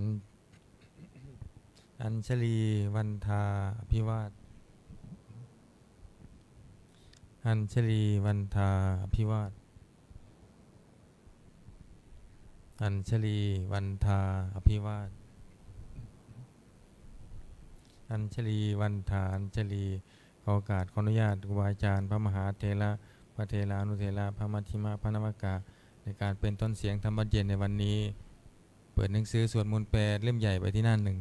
ญอัญชลีวันทาอภิวาทอัญชลีวันทาอภิวาทอัญชลีวันทาอภิวาทอัญชลีวันทาอัญชลีขอโอกาสขออนุญาตครูบาอาจารย์พระมหาเถระพระเถรานุเถระพระมัชฌิมาพระนวากาในการเป็นต้นเสียงธรรมบัญญัติในวันนี้เปิดหนังสือสวดมนต์แปลเล่มใหญ่ไปที่หน้าหนึ่ง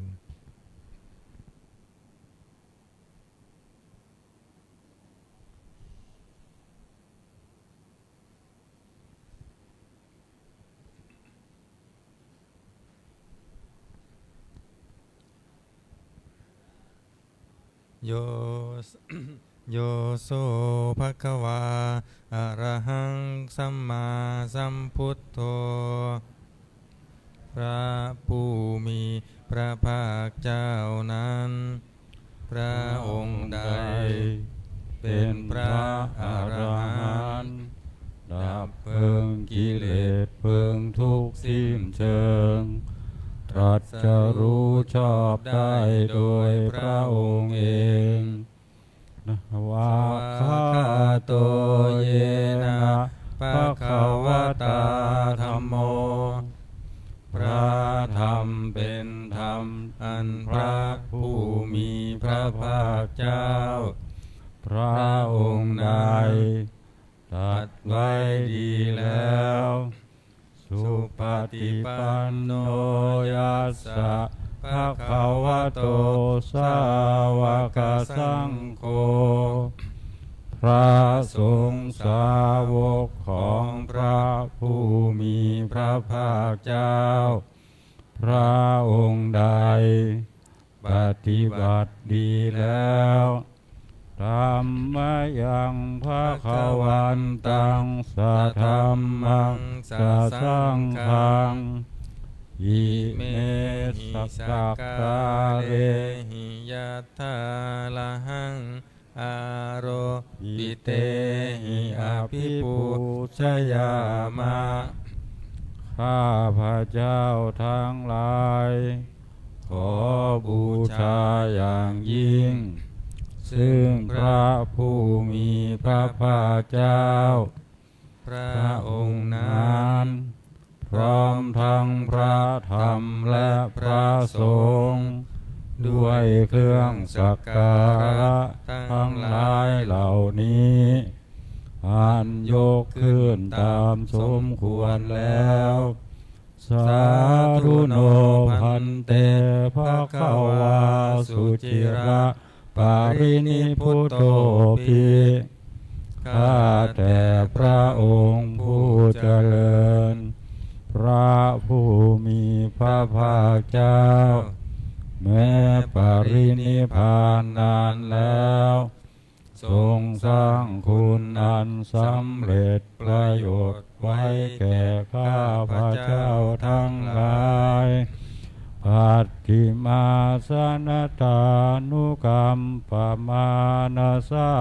โย โยโสภควาอะระหังสัมมาสัมพุทโธพระผู้มีพระภาคเจ้านั้นพระองค์ใดเป็นพระอรหันต์ดับเพลิงกิเลสเพลิงทุกข์สิ้นเชิงตรัสรู้ชอบได้โดยพระองค์เองวาคาโตเยนะภะคะวะตาธัมโมพระธรรมเป็นธรรมอันพระผู้มีพระภาคเจ้าพระองค์ใดตรัสไว้ดีแล้วสุปฏิปันโนยัสสะภะคะวะโตสาวกสังโฆพระสงฆ์สาวกของพระผู้มีพระภาคเจ้าพระองค์ใดปฏิบัติดีแล้วธัมมยังภคะวันตังสัทธัมมังสัสสังฆังอิเมสักกาเลหิยัตถาละหังอาโรปิเตหิอภิปุชยามะข้าพระเจ้าทั้งหลายขอบูชาอย่างยิ่งซึ่งพระผู้มีพระภาคเจ้าพระองค์นั้นพร้อมทั้งพระธรรมและพระสงฆ์ด้วยเครื่องสักการะทั้งหลายเหล่านี้อันยกขึ้นตามสมควรแล้วสาธุโนพันเตภควาสุจิระปารินิพุตโตภิข้าแต่พระองค์ผู้เจริญพระผู้มีพระภาคเจ้าแม้ปรินิพพานนานแล้วทรงสร้างคุณอันสำเร็จประโยชน์ไว้แก่ข้าพระเจ้าทั้งหลายปัตติมาสนตานุกรรมปมานาสา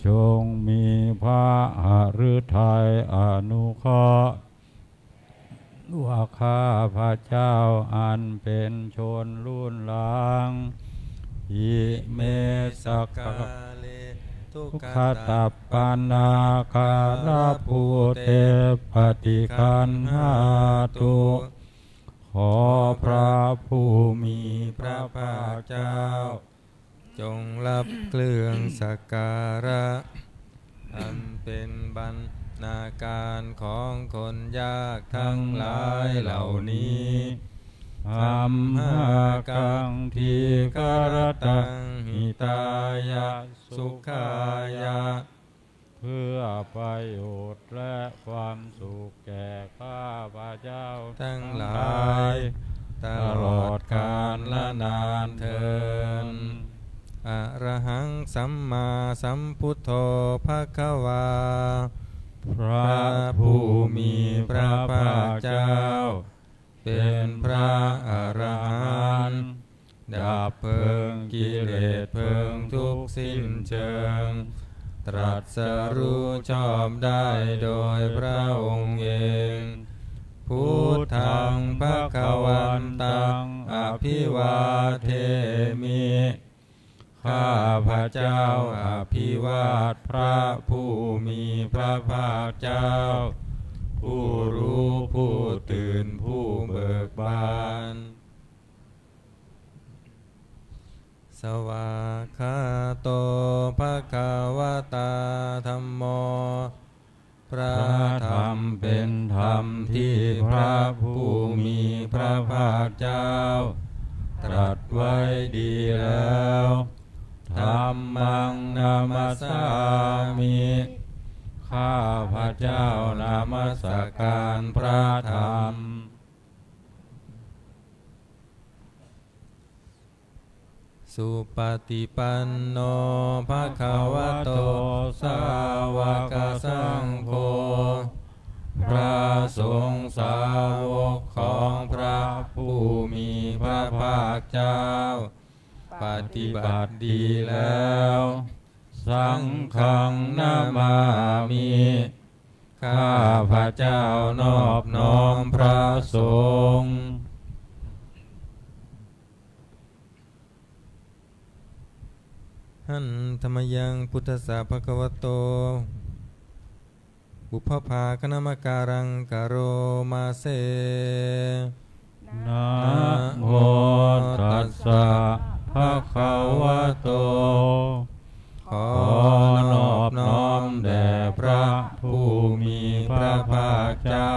จงมีพระฤทัยอนุเคราะห์ว่าข้าพระเจ้าอันเป็นชนรุ่นหลังอิเมสักกาเลทุกขตัปปนาคาราภูเตปฏิคันหาตุขอพระผู้มีพระภาคเจ้าจงรับเครื่องสักการะอันเป็นบรรณาการของคนยากทั้งหลายเหล่านี้อัมหากังทีกรตังหิตายะสุขายะเพื่อประโยชน์และความสุขแก่ข้าพระเจ้าทั้งหลายตลอดกาลและนานเทอญอะระหังสัมมาสัมพุทโธภควาพระผู้มีพระภาคเจ้าเป็นพระอรหันต์ดับเพลิงกิเลสเพลิงทุกข์สิ้นเชิงตรัสรู้ชอบได้โดยพระองค์เอง พุทธังภคะวันตังอภิวาเทมิข้าพระเจ้าอภิวาทพระผู้มีพระภาคเจ้าผู้รู้ผู้ตื่นผู้เบิกบานสวากขาโตภควตาธัมโมพระธรรมเป็นธรรมที่พระผู้มีพระภาคเจ้าตรัสไว้ดีแล้วธัมมังนามัสสามิข้าพระเจ้านามัสการพระธรรมสุปฏิปันโนภควโตสาวกสังโฆพระสงฆ์สาวกของพระผู้มีพระภาคเจ้าปฏิบัติดีแล้วสังฆังนามามิข้าพระเจ้านอบน้อมพระสงฆ์หันธรรมยังพุทธสาภควโตบุพภาคณมการังกโรมาเสนะโมตัสสะภะคะวะโตขอนอบน้อมแด่พระผู้มีพระภาคเจ้า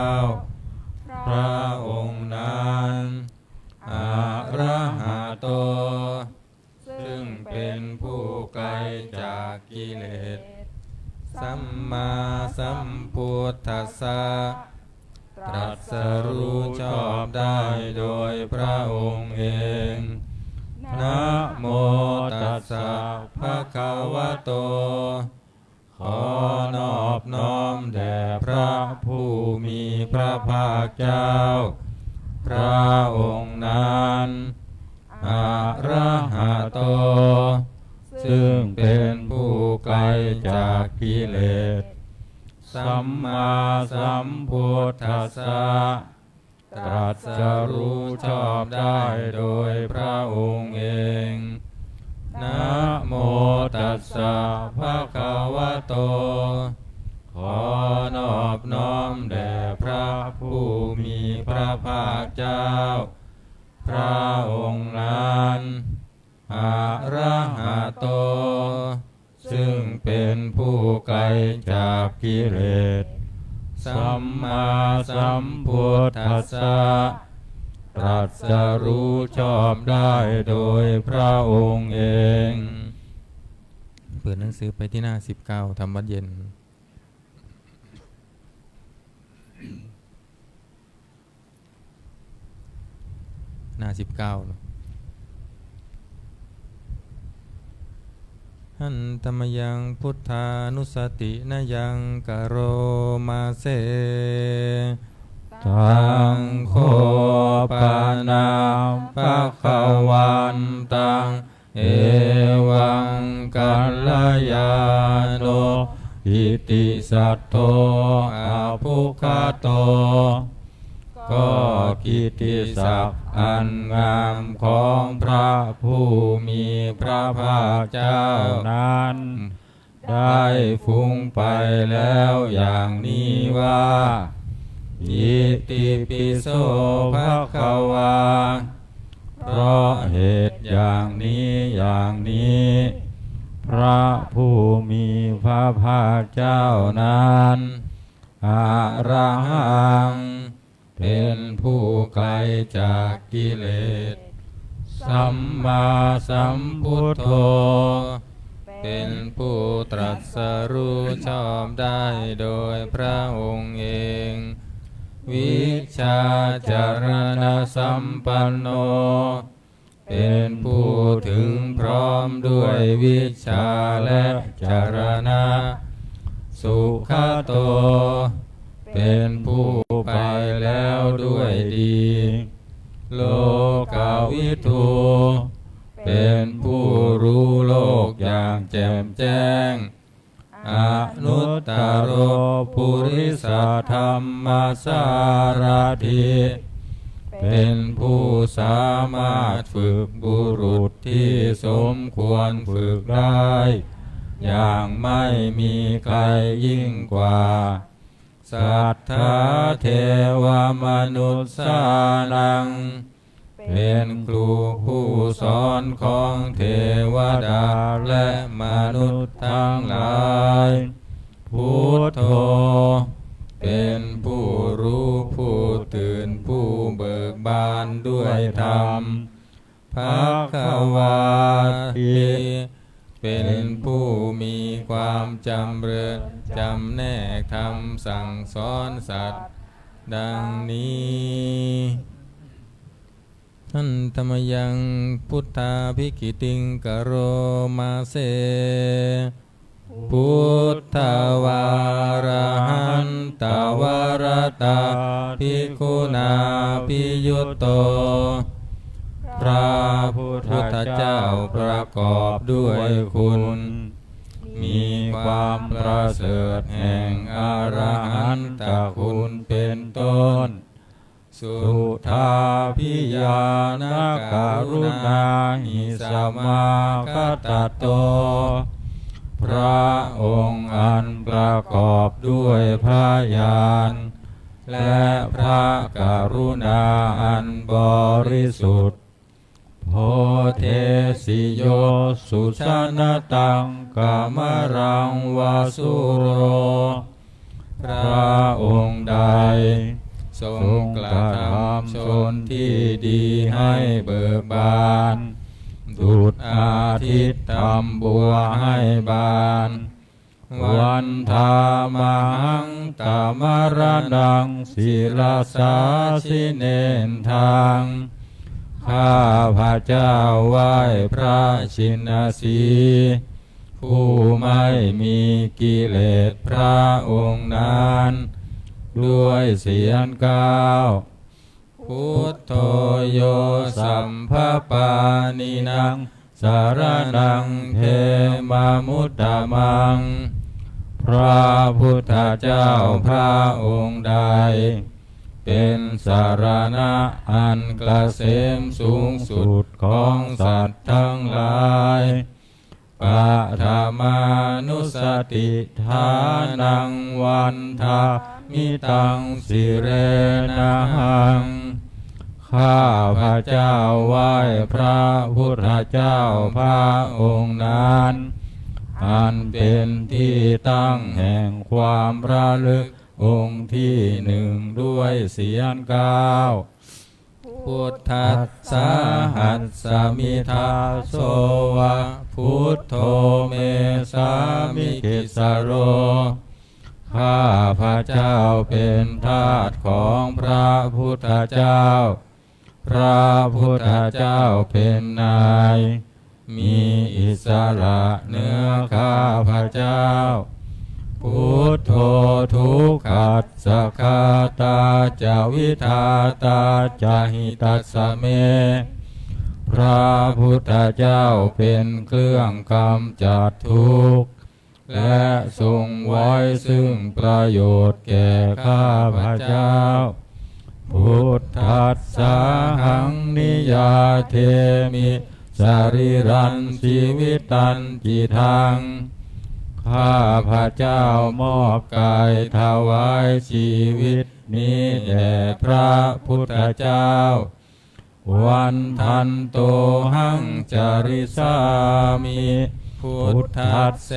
พระองค์นั้นอะระหะโตซึ่งเป็นผู้ไกลจากกิเลสสัมมาสัมพุทธัสสะตรัสรู้ชอบได้โดยพระองค์เองนะโมตัสสะภะคะวะโตขอนอบน้อมแด่พระผู้มีพระภาคเจ้าพระองค์นั้นอะระหะโตซึ่งเป็นผู้ไกลจากกิเลสสัมมาสัมพุทธัสสะตรัสรู้ชอบได้โดยพระองค์เองนะโมตัสสะภะคะวะโตขอนอบน้อมแด่พระผู้มีพระภาคเจ้าพระองค์นั้นอะระหะโตซึ่งเป็นผู้ไกลจากกิเลสสัมมาสัมพุทธัสสะตรัสรู้ชอบได้โดยพระองค์เองเปิดหนังสือไปที่หน้า19ธรรมวัดเย็นหน้า19หันธรรมยังพุทธานุสตินยังกโรมาเสตังโฆปานาภคะวันตังเอวังกัลลยาโนอิติสัทโธอะภุคโตก็กิตติศักดิ์อันงามของพระผู้มีพระภาคเจ้านั้นได้ฟุ้งไปแล้วอย่างนี้ว่าอิติปิโสภควาเพราะเหตุอย่างนี้พระผู้มีพระภาคเจ้านั้นอะระหังเป็นผู้ไกลจากกิเลสสัมมาสัมพุทโธเป็นผู้ตรัสรู้ชอบได้โดยพระองค์เองวิชาจารณสัมปันโนเป็นผู้ถึงพร้อมด้วยวิชาและจารณะสุขโตเป็นผู้ไปแล้วด้วยดีโลกวิทูเป็นผู้รู้โลกอย่างแจ่มแจ้ง อนุตตโรปุริสธรรมสารถิเป็นผู้สามารถฝึกบุรุษที่สมควรฝึกได้อย่างไม่มีใครยิ่งกว่าสัทธาเทวมนุษย์สานังเป็นครูผู้สอนของเทวดาและมนุษย์ทั้งหลายพุทโธเป็นผู้รู้ผู้ตื่นผู้เบิกบานด้วยธรรมภควาติเป็นผู้มีความจำเริญจำแนกธรรมสั่งสอนสัตว์ดังนี้ท่านธรรมยังพุทธาภิกขิติงกโรมาเสพุทธวารหันตวรตาภิกขุนาภิยุตโตพระพุทธเจ้าประกอบด้วยคุณมีความประเสริฐแห่งอรหันตคุณเป็นต้นสุทาภิญาณการุณาหิสัมมาคัตโตพระองค์อันประกอบด้วยพระญาณและพระกรุณาอันบริสุทธิ์โพเทสิโยสุชนะตังกามรังวาสุโรพระองค์ใดทรงกระทำชนที่ดีให้เบิกบานดุจอาทิตย์ทำบัวให้บานวันธามหังตามรดังศิลาสาสิเนนทางข้าพระเจ้าไหว้พระชินสีผู้ไม่มีกิเลสพระองค์นั้นด้วยเสียงก้าวพุทโธโยสัมภปานินังสารนังเทมามุตตมังพระพุทธเจ้าพระองค์ใดเป็นสารณะอันเกษมสูงสุดของสัตว์ทั้งหลายปะธามานุสติทานังวันทามิตังสิเรนะหังข้าพระเจ้าไหว้พระพุทธเจ้าพระองค์นั้นอันเป็นที่ตั้งแห่งความระลึกองค์ที่หนึ่งด้วยเสียงก้าวพุทธัสสะหัสสมิทาโสวะพุทโธเมสามิกิสโรข้าพระเจ้าเป็นทาสของพระพุทธเจ้าพระพุทธเจ้าเป็นนายมีอิสระเหนือข้าพระเจ้าพุทโธทุกขัสสะคาตาจาวิทาตาจาหิตัสสะเมพระพุทธเจ้าเป็นเครื่องกำจัดทุกข์และทรงไว้ซึ่งประโยชน์แก่ข้าพระเจ้าพุทธัสสะหังนิยาเทมิสรีรันชีวิตันจิทังข้าพระเจ้ามอบกายถวายชีวิตนี้แด่พระพุทธเจ้าวันทันโตหังจาริสามิพุทธัสเส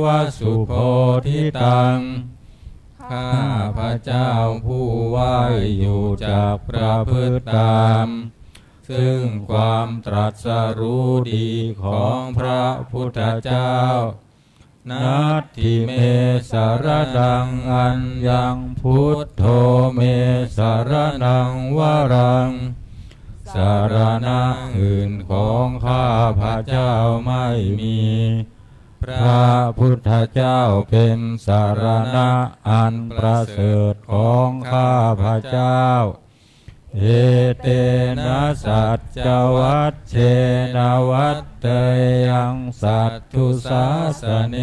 วสุโพธิตังข้าพระเจ้าผู้ไหวอยู่จากประพฤติตามซึ่งความตรัสรู้ดีของพระพุทธเจ้านัตถิเมสารดังอัญญังพุทโธเมสารนังวรังสารณะอื่นของข้าพระเจ้าไม่มีพระพุทธเจ้าเป็นสารณะอันประเสริฐของข้าพระเจ้าเอเตนะสัจจวัชเชนะวัตเตยังสัตถุสาสเน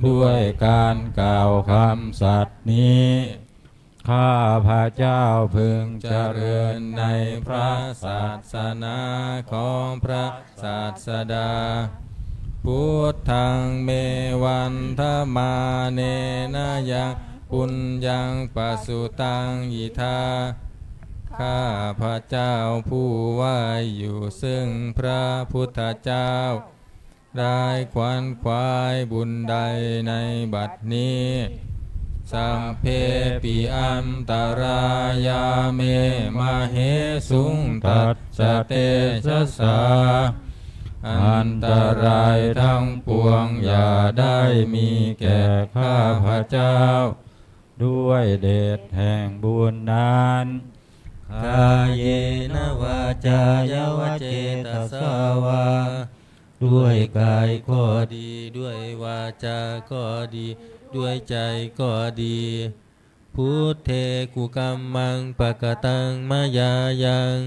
ด้วยการกล่าวคำสัตย์นี้ข้าพระเจ้าพึงเจริญในพระศาสนาของพระศาสดาพุทธังเมวันธมาเนนะยังปุญญังปสุตังอิทาข้าพระเจ้าผู้ว่าอยู่ซึ่งพระพุทธเจ้าได้ขวนขวายบุญใดในบัดนี้สัมเพปิอันตรายาเมมาเหสุงตัสสะเตชะสาอันตรายทั้งปวงอย่าได้มีแก่ข้าพระเจ้าด้วยเดชแห่งบุญนั้นกายเยนะวาจายาวเจตสาวาด้วยกายก็ดีด้วยวาจาก็ดีด้วยใจก็ดีพุทเทกุกัมมังปะกตังมายายัง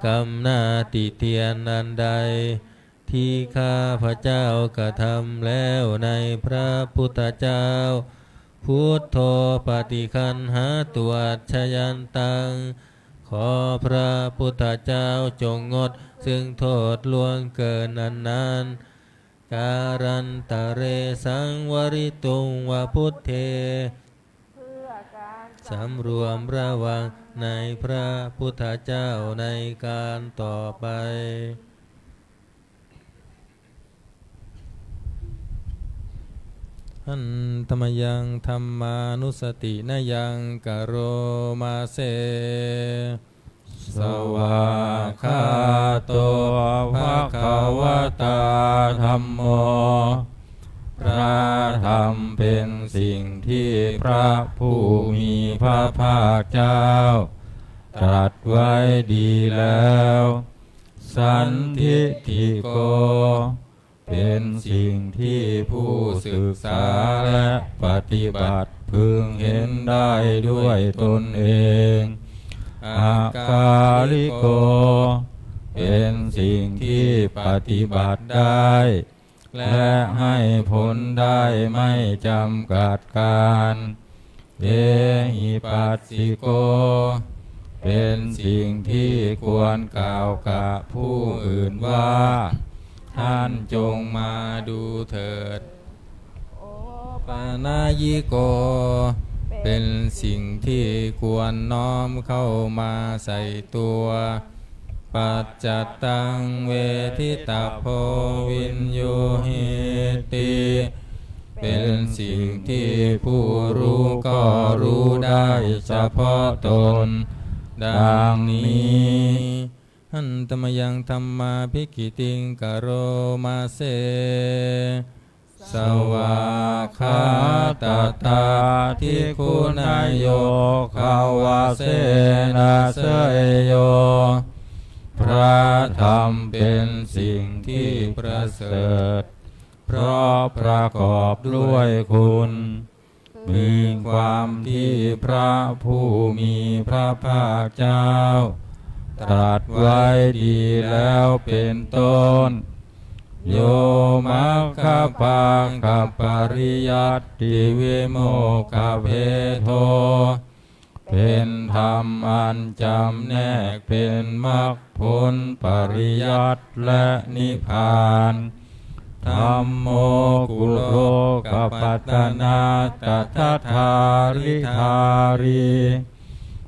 กรรมนาติเตียนอันใดที่ข้าพระเจ้ากระทำแล้วในพระพุทธเจ้าพุทโธปฏิคันหาตัวชยันตังขอพระพุทธเจ้าจงงดซึ่งโทษล่วงเกินนั้นการันตะเรสังวริตุงวะพุทเทสำรวมระวังในพระพุทธเจ้าในการต่อไปอันธรรมยังธรรมานุสตินยังกโรมาเสสวากขาโตภะคะวะตาธัมโมพระธรรมเป็นสิ่งที่พระผู้มีพระภาคเจ้าตรัสไว้ดีแล้วสันทิฏฐิโกเป็นสิ่งที่ผู้ศึกษาและปฏิบัติพึงเห็นได้ด้วยตนเองอากาลิโกเป็นสิ่งที่ปฏิบัติได้และให้ผลได้ไม่จำกัดการเอหิปัสสิโกเป็นสิ่งที่ควรกล่าวกับผู้อื่นว่าท่านจงมาดูเถิดปานายิโกเป็นสิ่งที่ควรน้อมเข้ามาใส่ตัวปัจจัตตังเวทิตาโพวินโยหิติเป็นสิ่งที่ผู้รู้ก็รู้ได้เฉพาะตนดังนี้หันตมยังธรรมาภิกิติงกโรมาเสสวากขาตตาทิคุณายโยขาวาเสนาเสยโยพระธรรมเป็นสิ่งที่ประเสริฐเพราะประกอบด้วยคุณมีความที่พระผู้มีพระภาคเจ้าตรัสไว้ดีแล้วเป็นต้นโยมัคคปาคัปปริยัตติวิโมกขเพโทเป็นธรรมอันจำแนกเป็นมรรคผลปริยัติและนิพพานธัมโมกุโลกปัตตนาตถาธาริธารี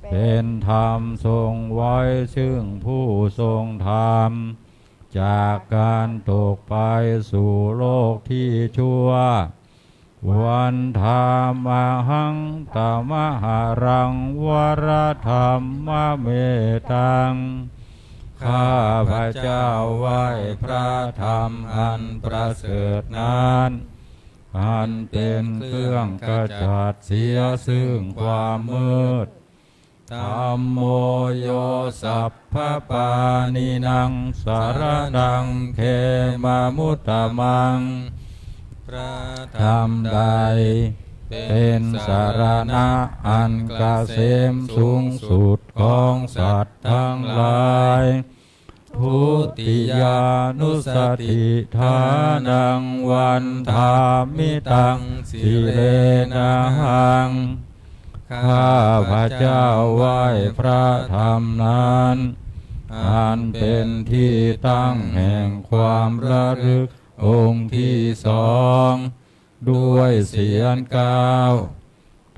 เป็นธรรมทรงไว้ซึ่งผู้ทรงธรรมจากการตกไปสู่โลกที่ชั่ววันธรรมหังตมหารังวรธรรมเมตังข้าพระเจ้าไหว้พระธรรมอันประเสริฐนั้นอันเป็นเครื่องกจัดเสียซึ่งความมืดธัมโมโยสัพพปานินังสารนังเขมามุตตมังพระธรรมใดเป็นสารณะอันเกษมสูงสุดของสัตว์ทั้งหลาย พุติยานุสติทานังวันธามิตังสิเลนะหังข้าพระเจ้าไหว้พระธรรมนั้นอันเป็นที่ตั้งแห่งความระลึกองค์ที่สองด้วยเสียงกล่าว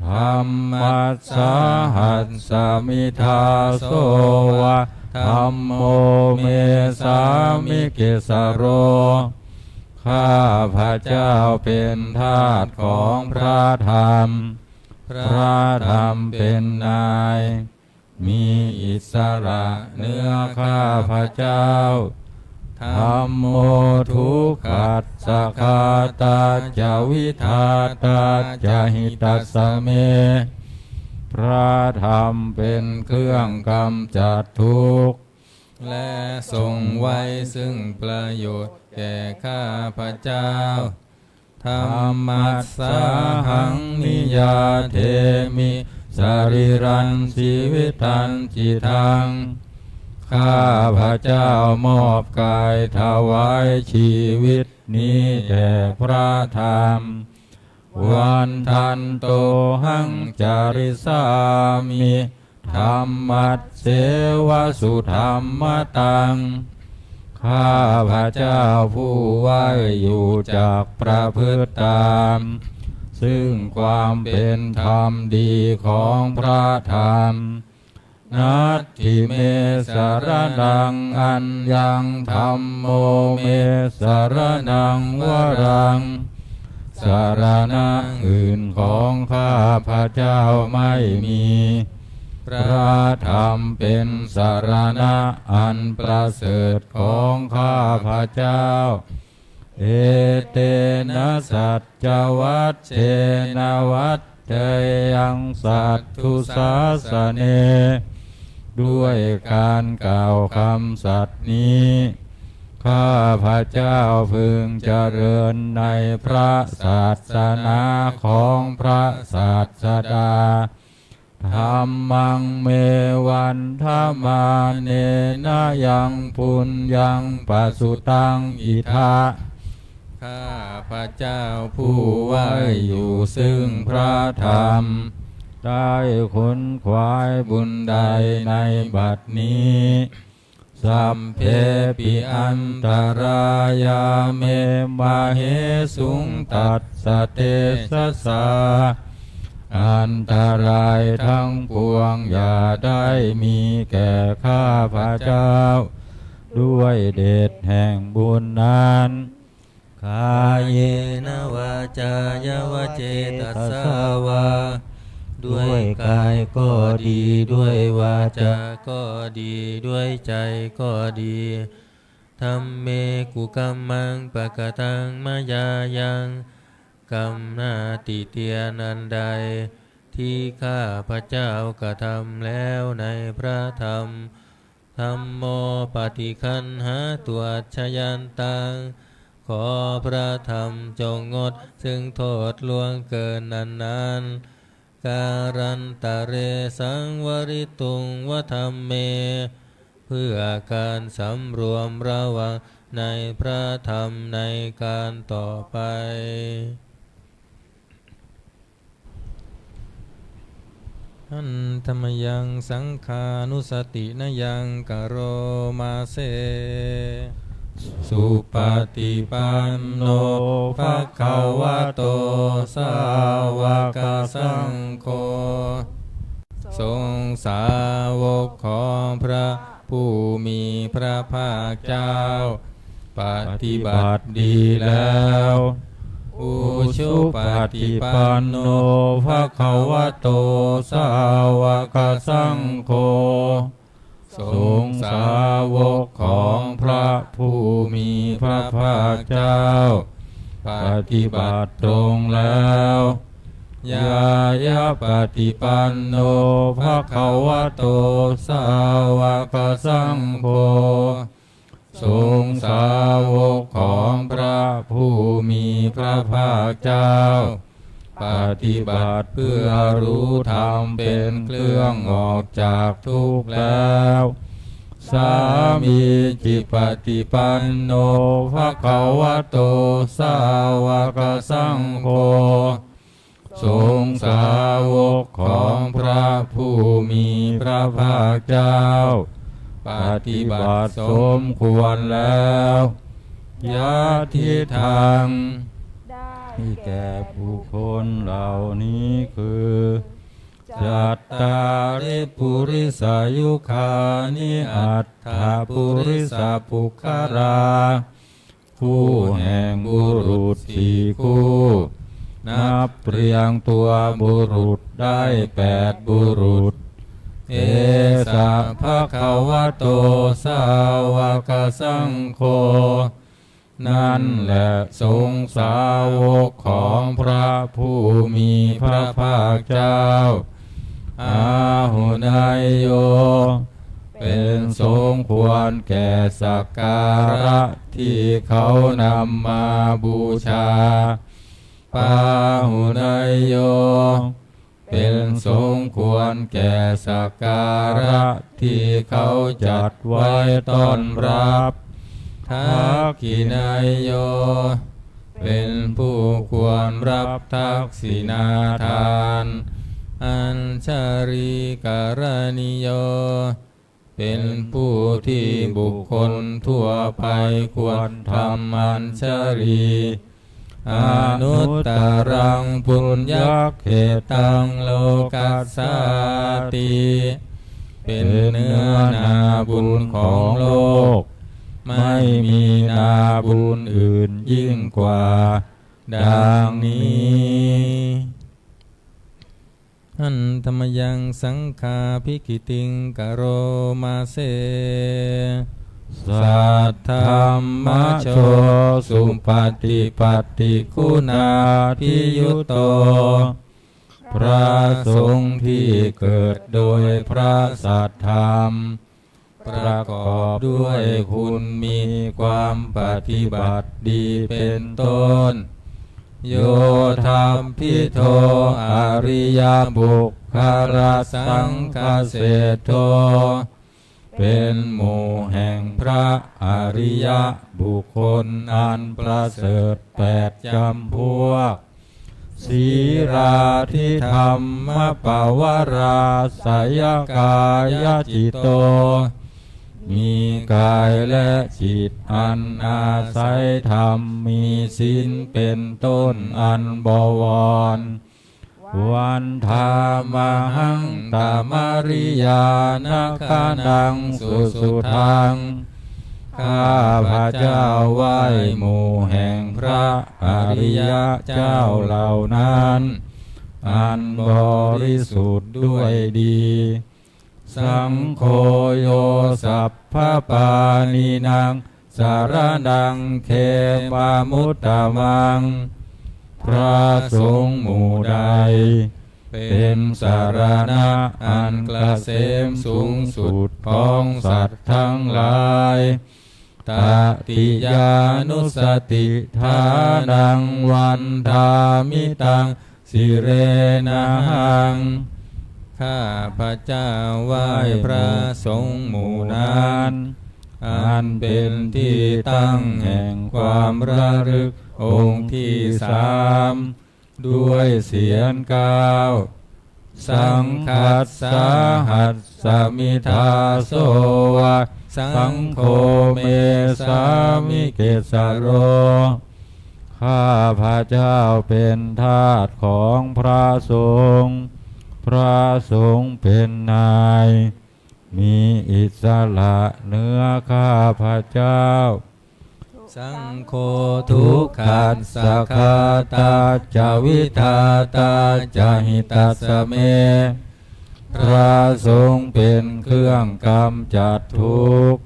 ธรรมัสสาหัสสมิทาโสวะธัมโมเมสามิเกสโรข้าพระเจ้าเป็นทาสของพระธรรมพระธรรมเป็นนายมีอิสระเหนือข้าพระเจ้าธัมโมทุกขัสสะคาตาจาวิทาตาจาหิตัสสะเมพระธรรมเป็นเครื่องกำจัดทุกข์และทรงไว้ซึ่งประโยชน์แก่ข้าพระเจ้าธัมมัสสาหังนิยาเทมิสรีรันชีวิตันจิตังข้าพระเจ้ามอบกายถวายชีวิตนี้แด่พระธรรมวันทันโตหังจาริสามิธรรมัสเสวสุธรรมตังข้าพระเจ้าผู้ไหวอยู่จากประพฤติตามซึ่งความเป็นธรรมดีของพระธรรมนัตถิเมสรนังอัญญังธัมโมเมสรนังวรังสารณะอื่นของข้าพระเจ้าไม่มีพระธรรมเป็นสารณะอันประเสริฐของข้าพระเจ้าเอเตนะสัจจวัตเชนะวัตเทยังสัตถุสาสเนด้วยการกล่าวคำสัตย์นี้ข้าพระเจ้าพึงเจริญในพระศาสนาของพระศาสดาธัมมังเมวันธามาเนนะยังปุญญังปัสสุตังอิทาข้าพระเจ้าผู้ไหวอยู่ซึ่งพระธรรมได้ค้นขวายบุญใดในบัดนี้สัพเพปิอันตรายาเมมาเหสุงตัสสะเตสะสาอันตรายทั้งปวงอย่าได้มีแก่ข้าพระเจ้าด้วยเดชแห่งบุญนั้นกายเยนะวาจายวเจตสาวาด้วยกายก็ดีด้วยวาจาก็ดีด้วยใจก็ดีธัมเมกุกัมมังปะกตังมายายังกรรมนาติเตียนันใดที่ข้าพระเจ้ากระทำแล้วในพระธรรมธัมโมปฏิคันหาตัวชยันตังขอพระธรรมจงงดซึ่งโทษล่วงเกินนั้นการันตะเรสังวริตุงวธรรมเมเพื่อการสำรวมระวังในพระธรรมในการต่อไปอันธรรมยังสังขานุสตินยังกโรมาเสสุปฏิปันโนภะคะวะโตสาวกสังโฆทรงสาวกของพระผู้มีพระภาคเจ้าปฏิบัติดีแล้วอุชุปฏิปันโนภะคะวะโตสาวกสังโฆทรงสาวกของพระผู้มีพระภาคเจ้าปฏิบัติตรงแล้วยายะปฏิปันโนภะคะวะโตสาวกสังโฆทรงสาวกของพระผู้มีพระภาคเจ้าปฏิบัติเพื่อรู้ธรรมเป็นเครื่องออกจากทุกข์แล้ว สามีจิปฏิปันโนภะคะวะโตสาวกสังโฆสงฆ์สาวกของพระผู้มีพระภาคเจ้าปฏิบัติสมควรแล้วยะทิทางที่แก่บุคคลเหล่านี้คือจัตตาริปุริสายุคานิอัตถปุริสปุคคาราคู่แห่งบุรุษสี่คู่นับเรียงตัวบุรุษได้8บุรุษเอสะภะคะวะโตสาวกสังโฆนั่นแหละสงฆ์สาวกของพระผู้มีพระภาคเจ้าอาหุนายโยเป็นสงฆ์ควรแก่สักการะที่เขานำมาบูชาปาหุนายโยเป็นสงฆ์ควรแก่สักการะที่เขาจัดไว้ต้อนรับทักขินายโยเป็นผู้ควรรับทักษิณาทานอัญชาริการณิโยเป็นผู้ที่บุคคลทั่วไปควรทำอัญชารีอนุตตรังปุญญเขตังโลกัสสาติเป็นเนื้อนาบุญของโลกไม่มีนาบุญอื่นยิ่งกว่าดังนี้อันธรรมยังสังฆาภิกิติงกโรมาเสสัทธัมมโชสุปฏิปัตติคุณาภิยุตโตพระสงฆ์ที่เกิดโดยพระสัทธรรมประกอบด้วยคุณมีความปฏิบัติดีเป็นต้นโยธรรมพิโทอริยบุคคลสังฆเสโทเป็นหมู่แห่งพระอริยบุคคลอันประเสริฐ8จำพวกสีราธิธรรมปวาราสยกายจิตโตมีกายและจิตอันอาศัยธรรมมีศีลเป็นต้นอันบวรวันธามหังตามริยานาคานังสุทังข้าพระเจ้าไหว้หมู่แห่งพระอริยเจ้าเหล่านั้นอันบริสุทธิ์ด้วยดีสังโฆโยสัพพปานินางสารนังเขมามุตตมังพระสงฆ์หมู่ใดเป็นสารณะอันเกษมสูงสุดของสัตว์ทั้งหลายตติยานุสติทานังวันธามิตังสิเรนังข้าพระเจ้าไหว้พระสงฆ์หมู่นั้นอันเป็นที่ตั้งแห่งความระลึกองค์ที่3ด้วยเสียงกล่าวสังคัสสาหัสสมิทาโสวะสังโฆเมสามิเกสโรข้าพระเจ้าเป็นทาสของพระสงฆ์พระสงฆ์เป็นนายมีอิสระเหนือข้าพระเจ้าสังโฆทุกขัสสะคาตาจาวิทาตาจาหิตัสสเมพระสงฆ์เป็นเครื่องกำจัดทุกข์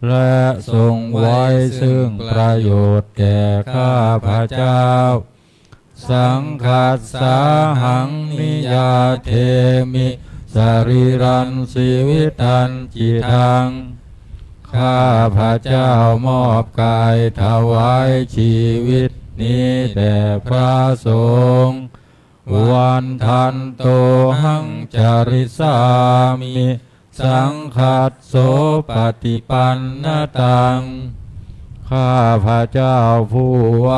และทรงไว้ซึ่งประโยชน์แก่ข้าพระเจ้าสังคัสสาหังนิยาเทมิสรีรันสีวิตันจิตังข้าพระเจ้ามอบกายถวายชีวิตนี้แด่พระสงฆ์วันทันโตหังจริสามิ สังคัสโสปฏิปันนตังข้าพระเจ้าผู้ไหว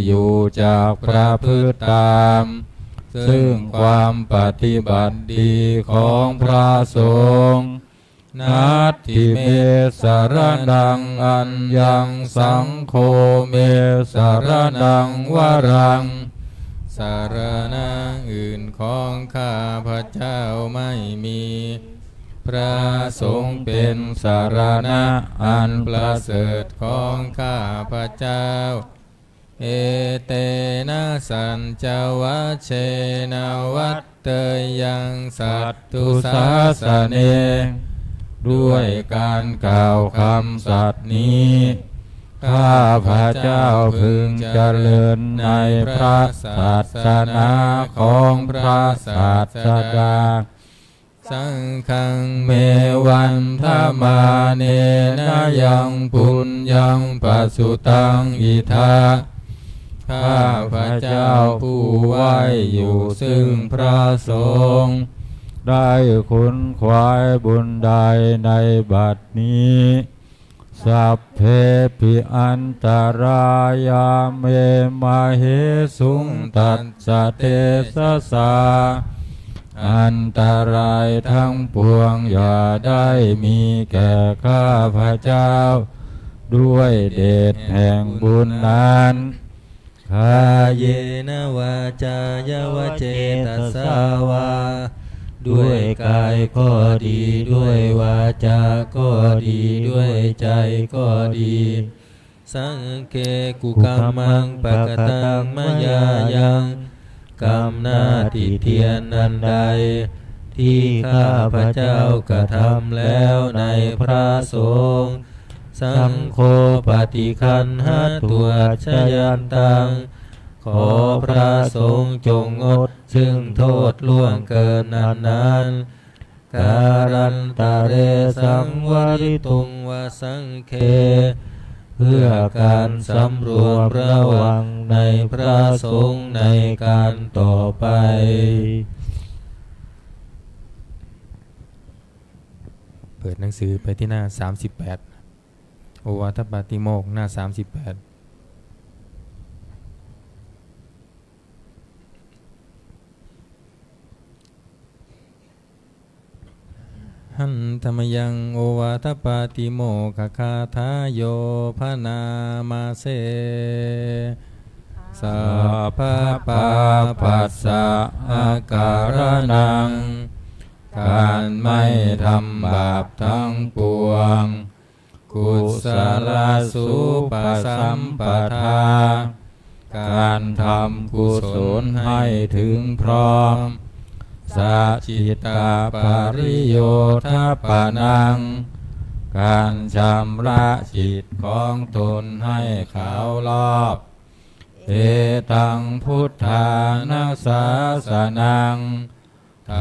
อยู่จากประพฤติตามซึ่งความปฏิบัติดีของพระสงฆ์นัตถิเมสรณังอัญญังสังโฆเมสรณังวรังสารณะอื่นของข้าพระเจ้าไม่มีพระสงฆ์เป็นสารณะอันประเสริฐของข้าพระเจ้าเอเตนะสัญจวัชเชนะวัตเตยังสัตตุสาสเนด้วยการกล่าวคำสัตย์นี้ข้าพระเจ้าพึงเจริญในพระศาสนาของพระศาสดาสังฆังเมวันธมาเนนะยังปุญญังปัสสุตังอิทาข้าพระเจ้าผู้ไหวอยู่ซึ่งพระสงฆ์ได้คุณควายบุญใดในบัดนี้สัพเพปิอันตรายาเมมาเหสุงตัสสะเตสะสาอันตรายทั้งปวงอย่าได้มีแก่ข้าพระเจ้าด้วยเดชแห่งบุญนั้นกาเยนะวาจายวเจตสาวาด้วยกายก็ดีด้วยวาจาก็ดีด้วยใจก็ดีสังเกกุกัมมังปะกตังมยายังกรรมหน้าที่เทียนนันใดที่ข้าพระเจ้ากระทำแล้วในพระสงฆ์สังโฆปฏิคันหตัวชยันตังขอพระสงฆ์จงงดซึ่งโทษล่วงเกินนั้นการันตะเรสังวริตุงวสังเคเพื่อการสำรวมระวังในพระสงฆ์ในการต่อไปเปิดหนังสือไปที่หน้า38โอวาทปาติโมกข์หน้า38หันธรรมยังโอวาทปาติโมกขคาทาโยพนามาเสสัพพปาปัสสะอาการนังการไม่ทำบาปทั้งปวงกุศลสุปสัมปทาการทำกุศลให้ถึงพร้อมสัจจิตาปริโยทปานังการชำระจิตของตนให้ขาวรอบเอตังพุทธานาสาสนัง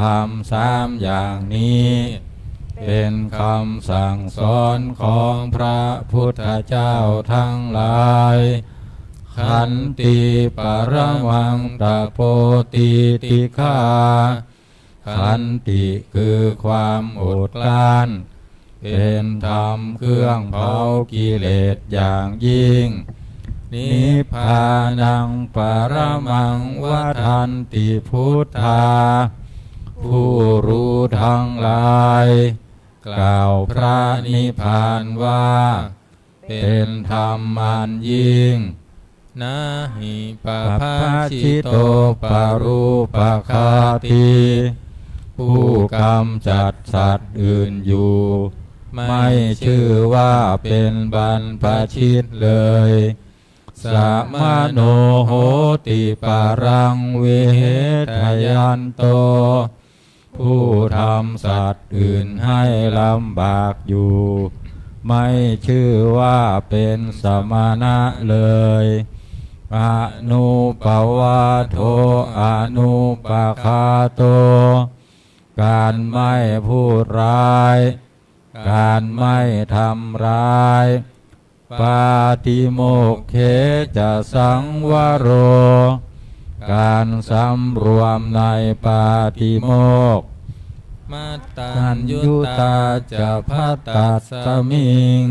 ทำ3อย่างนี้เป็นคำสั่งสอนของพระพุทธเจ้าทั้งหลายขันติปรมังตะโพติติฆาขันติคือความอดกลั้นเป็นธรรมเครื่องเผากิเลสอย่างยิ่งนิพพานังปรมังวทันติพุทธาผู้รู้ทั้งหลายกล่าวพระนิพพานว่าเป็นธรรมอันยิ่งนะหิปภาชิโตปรูปคาติผู้กำจัดสัตว์อื่นอยู่ไม่ชื่อว่าเป็นบรรพชิตเลยสัมมาโนโหติปารังเวทยันโตผู้ทำสัตว์อื่นให้ลำบากอยู่ไม่ชื่อว่าเป็นสมณะเลยอนุปวาโทอนุปคาโตการไม่พูดร้ายการไม่ทำร้ายปาติโมกเขจะสังวโรการสำรวมในปาติโมกข์ มัตตั ตั ญ ญ ยุ ยุ ตา ตา จะ จะ พั พั ต ต ตั ตั ส ส ส มิ มิง ง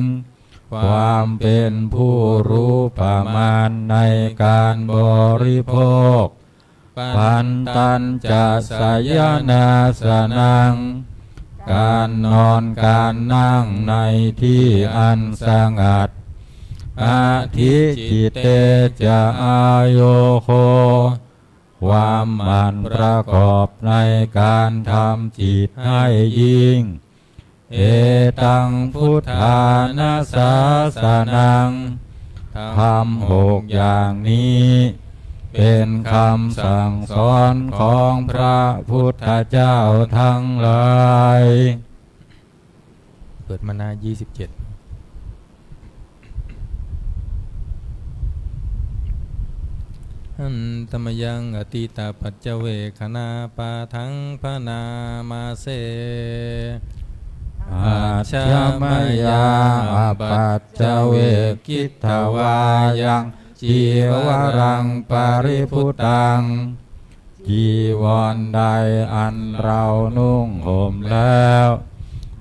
ความเป็นผู้รู้ประมาณในการบริโภคปันตันจะสยนาสนังการนอนการนั่งในที่อันสงัดอาทิจิตเตจะอายโยโคความหมั่นประกอบในการทำจิตให้ยิ่งเอตังพุทธานาสาสนังทำ6อย่างนี้เป็นคำสั่งสอนของพระพุทธเจ้าทั้งหลายเปิดมาหน้า27หันตมยังอติตาปัจเจเวคณาปาทังพนามาเสอาชามยาปัจเจเวกิตวายังจีวรังปริพุตังจีวรใดอันเรานุ่งห่มแล้ว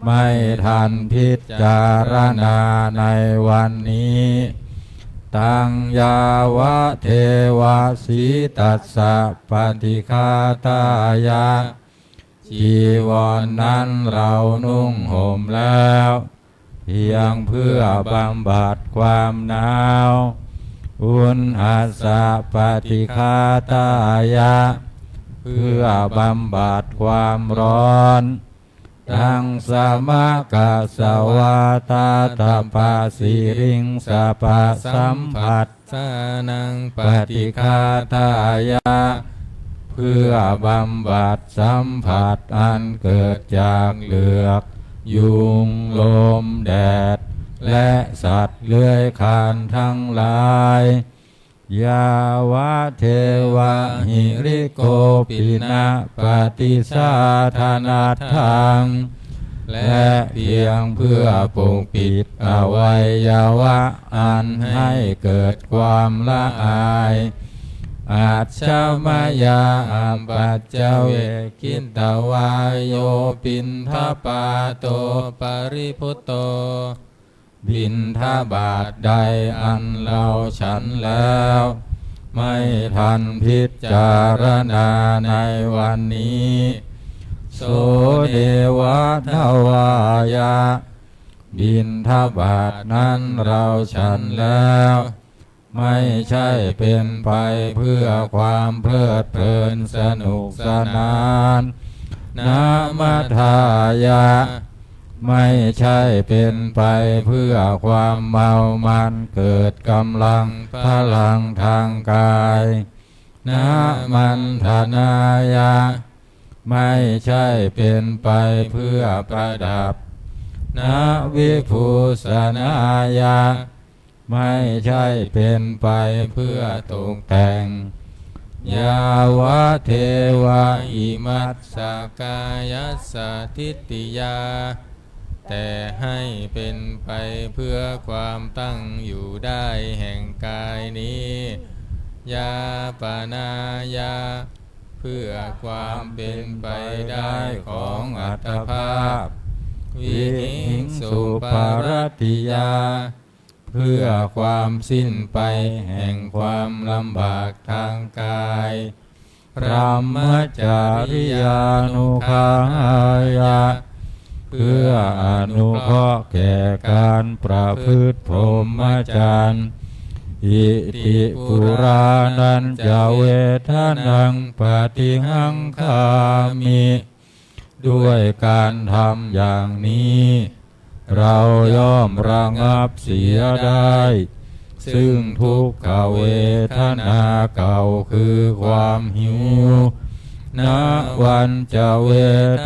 ไม่ทันพิจารณาในวันนี้ตังยาวะเทวาสีตัสสะปฏิฆาตายะจีวรนั้นเรานุ่งห่มแล้วเพียงเพื่อบำบัดความหนาวอุณหัสสะปฏิฆาตายะเพื่อบำบัดความร้อนทังสมกัสสวาตาตปาสิริงสปะสัมผัสสานังป ป ฏิ ฏิ ฆา ฆาตายะเพื่อบำบัดสัมผัสอันเกิดจากเหลือกยุงลมแดดและสัตว์เลื้อยคลานทั้งหลายยาวะเทวะหิริโกปินะปฏิสาธานาทังและเพียงเพื่อปกปิดอวัยวะอันให้เกิดความละอายอาชมายาปัจเจเวกินตวายโยปินทปาโตปริพุตโตบิณฑบาตใดอันเราฉันแล้วไม่ทันพิจารณาในวันนี้โสเดวะทวายะบิณฑบาตนั้นเราฉันแล้วไม่ใช่เป็นไปเพื่อความเพลิดเพลินสนุกสนานนามัทธายะไม่ใช่เป็นไปเพื่อความเมามันเกิดกำลังพลังทางกายนามันธนายะไม่ใช่เป็นไปเพื่อประดับนาวิภูสนายะไม่ใช่เป็นไปเพื่อตกแต่งยาวะเทวะอิมัสสกายัสสทิฏฐิยาแต่ให้เป็นไปเพื่อความตั้งอยู่ได้แห่งกายนี้ยาปานายาเพื่อความเป็นไปได้ของอัตภาพวิหิงสุปารติยาเพื่อความสิ้นไปแห่งความลำบากทางกายพระมจาริยานุภายะเพื่ออนุเคราะห์แก่การประพฤติพรหมจรรย์อิติปุรานันจะเวทนังปฏิหังคามิด้วยการทำอย่างนี้เราย่อมระงับเสียได้ซึ่งทุกขเวทนาเก่าคือความหิวณวันจะเว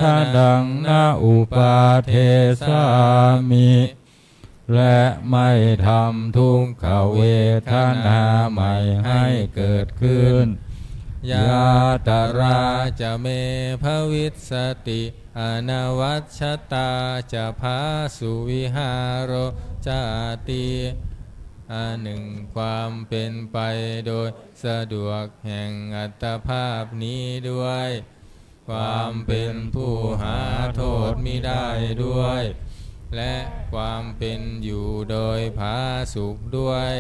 ทนังณอุปาเทสามิและไม่ทำทุกขเวทนาใหม่ให้เกิดขึ้นยาตราจะเมภวิสสติอนวัชชตาจะพาสุวิหารโรจาติหนึ่งความเป็นไปโดยสะดวกแห่งอัตภาพนี้ด้วย ความเป็นผู้หาโทษมิได้ด้วยและความเป็นอยู่โดยผาสุกด้วย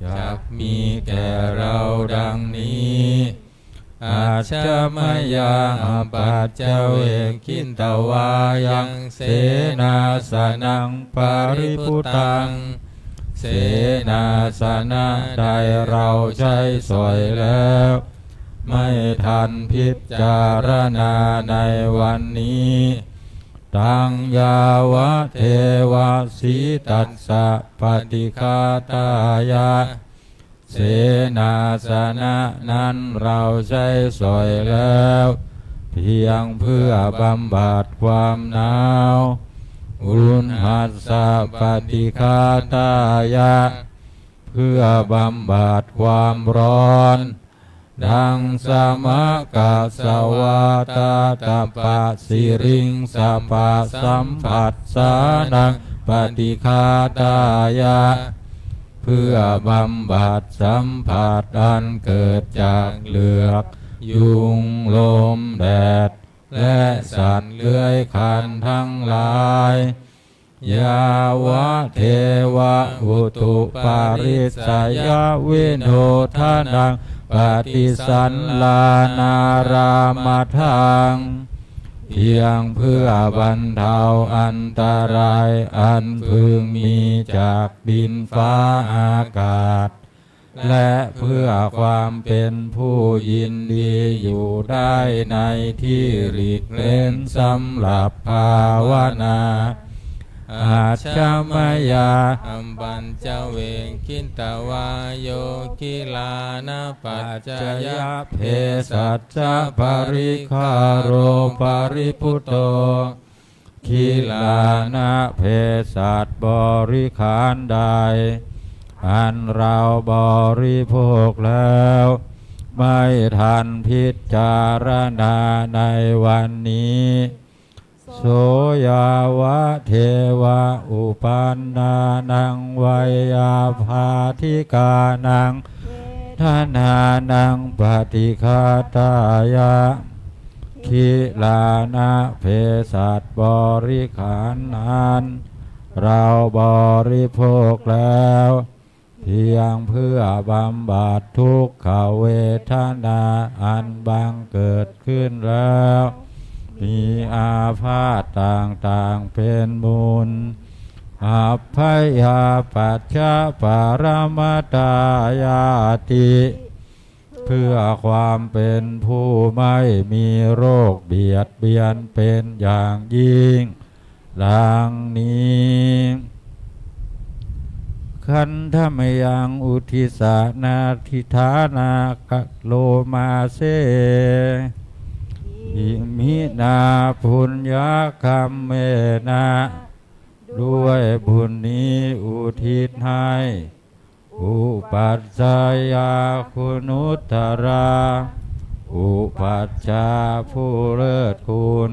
จักมีแก่เราดังนี้อาชมยังปัจเจเวกินตวายังเสนาสนังปาริพุตังเสนาสนะใดเราใช้สอยแล้วไม่ทันพิจารณาในวันนี้ตังยาวะเทวะสีตัสสะปฏิฆาตายะเสนาสนะนั้นเราใช้สอยแล้วเพียงเพื่อบำบัดความหนาวอุณหัสสะปฏิฆาตายะเพื่อบำบัดความร้อนดังสมกัสสวาตาตปะสิริงสปะสัมผัสสานังปฏิฆาตายะเพื่อบำบัดสัมผัสอันเกิดจากเหลือกยุงลมแดดและสัตว์เลื้อยคลานทั้งหลายยาวะเทวะอุตุปาริสยวิโนทานังปฏิสันลานารามทังเพียงเพื่อบรรเทาอันตรายอันพึงมีจากดินฟ้าอากาศและเพื่อความเป็นผู้ยินดีอยู่ได้ในที่หลีกเล่นสำหรับภาวนาอาชมยาอัมปัญจเวกินตวาโยกิลานะปัจจยเพสัจจปริคาโรปริพุตโตกิลานะเพสัจบริขารใดอันเราบริโภคแล้วไม่ทันพิจารณาในวันนี้โสยาวะเทวะอุปันนานังไวยาภาธิกานังทานานังปฏิฆาตายะคิลานะเพสัตบริขารนั้นเราบริโภคแล้วเพียงเพื่อบำบัดทุกขเวทนาอันบังเกิดขึ้นแล้วมีอาพาธต่างๆเป็นมูลอัพพยาปัจจปารมตายาติเพื่อความเป็นผู้ไม่มีโรคเบียดเบียนเป็นอย่างยิ่งดังนี้ขันธมยังอุทิสานาทิธานากะโลมาเสอิมินาปุญญาคัมเมนะด้วยบุญนี้อุทิศให้อุปัชฌายาคุณุตตราอุปัชฌาย์ผู้เลิศคุณ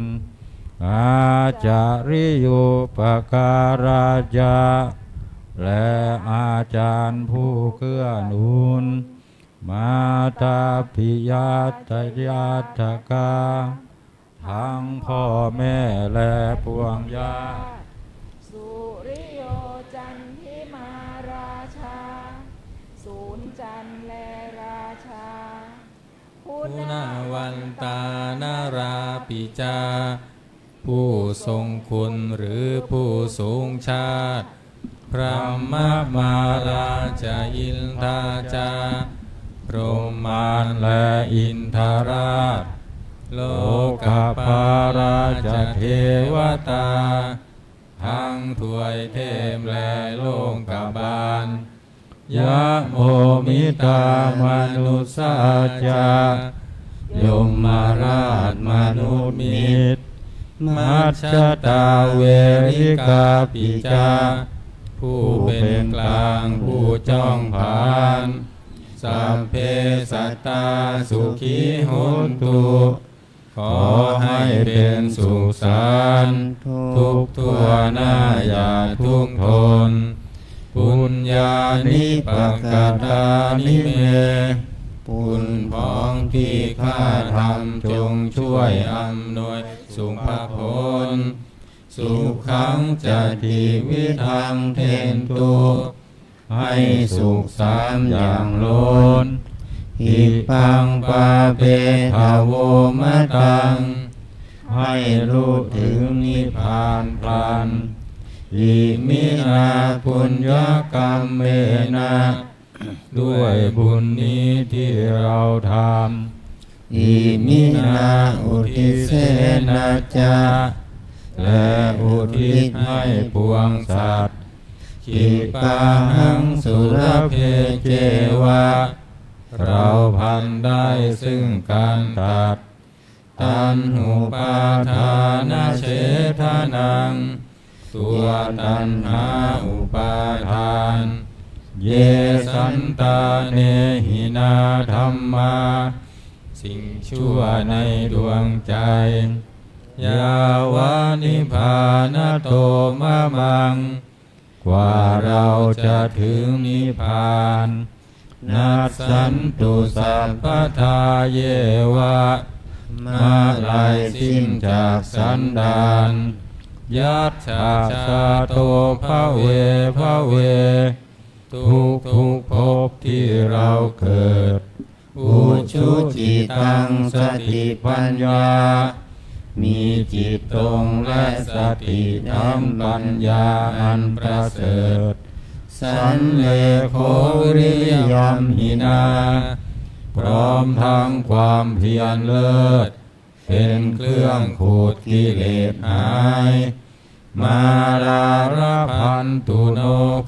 อาจาริยุปการาจาและอาจารย์ผู้เกื้อหนุนมาตาปิยาตยาตกาทั้งพ่อแม่และปวงญาติสุริโยจันทิมาราชาศูนย์จันทร์และราชาคุณาวันตานาราปิจาผู้ทรงคุณหรือผู้สูงชาติพระมมาราชอินทาจาพรหมานและอินทราชโลกปาราชเทวตาทั้งถวยเทพและโลกบาลยะโมมิตามนุสาจายมมาราชมนุษย์มิตรมัชฌตาเวริกาปิจาผู้เป็นกลางผู้จ้องผานสัพเพสัตตาสุขีโหนตุขอให้เป็นสุขสันต์ทุกทั่วหน้าอย่าทุกข์ทนปุญญานิปักกตานิเม ป คุณพ้องที่ข้าทำจงช่วยอำนวยสุภผลสุขังจะทีวิทังเทนตุให้สุขสามอย่างล้นหิปังปาเปทาโวมะตังให้รู้ถึงนิพพานพลันอิมินาปุญญกรรมเมนะด้วยบุญนี้ที่เราทำอิมินาอุทิเสนาจาและอุทิศให้ปวงสัตว์ขิปาหังสุรเพเจวะเราพันได้ซึ่งการตัดตัณหุปาทานเฉทานังตัวตัณหาอุปาทานเยสันตาเนหินาธัมมาสิ่งชั่วในดวงใจยาวานิพานะโตมะมังกว่าเราจะถึงนิพพานนัสสันตุสัพพทาเยวะมาลายสิ้นจากสันดานยัตถาสาโตภเวภเวทุกภพที่เราเกิดอุชุจิตังสติปัญญามีจิตตรงและสติธรรมปัญญาอันประเสริฐสันเลโควิริยัมหินาพร้อมทั้งความเพียรเลิศเป็นเครื่องขูดกิเลสหายมาราระพันตุโน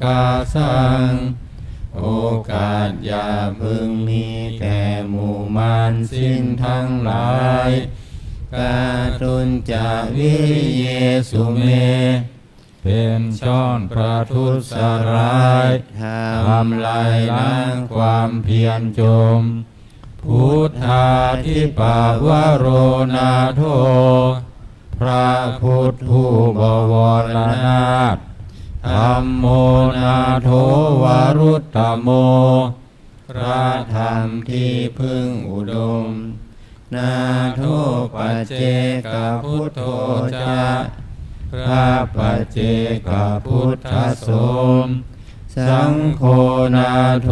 กาสังโอกาสอย่าพึงมีแก่หมู่มารสิ้นทั้งหลายกาตุนจาวิริเยสุเมเป็นช่อนประทุษร้ายทำลายล้างความเพียรจมพุทธาทิปาวโรนาโทพระพุทธผู้บวรนาถธัมโมนาโทวารุตตโมพระธรรมที่พึ่งอุดมนาโทปัจเจกพุทโธจะพระปัจเจกพุทธสมสังโฆนาโท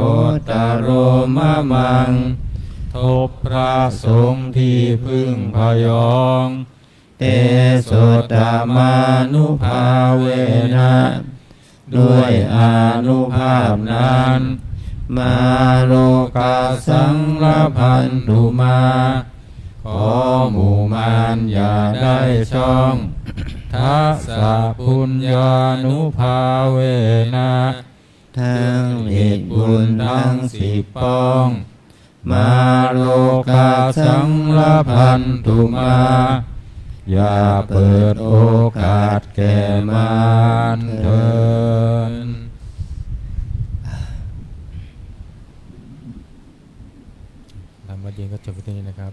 ตโรมะมังทบพระสงฆ์ที่พึ่งพยองเตโสตมานุภาเวนะด้วยอานุภาพนั้นมาโลกาสังฆพันธุมาขอหมู่มารอย่าได้ช่องทัสสะปุญญานุภาเวนะทั้งเหตุบุญทั้ง10ป้องมาโลกาสังฆพันธุมาอย่าเปิดโอกาสแก่มารเถิดธรรมะเย็นก็จบไปที่นี้นะครับ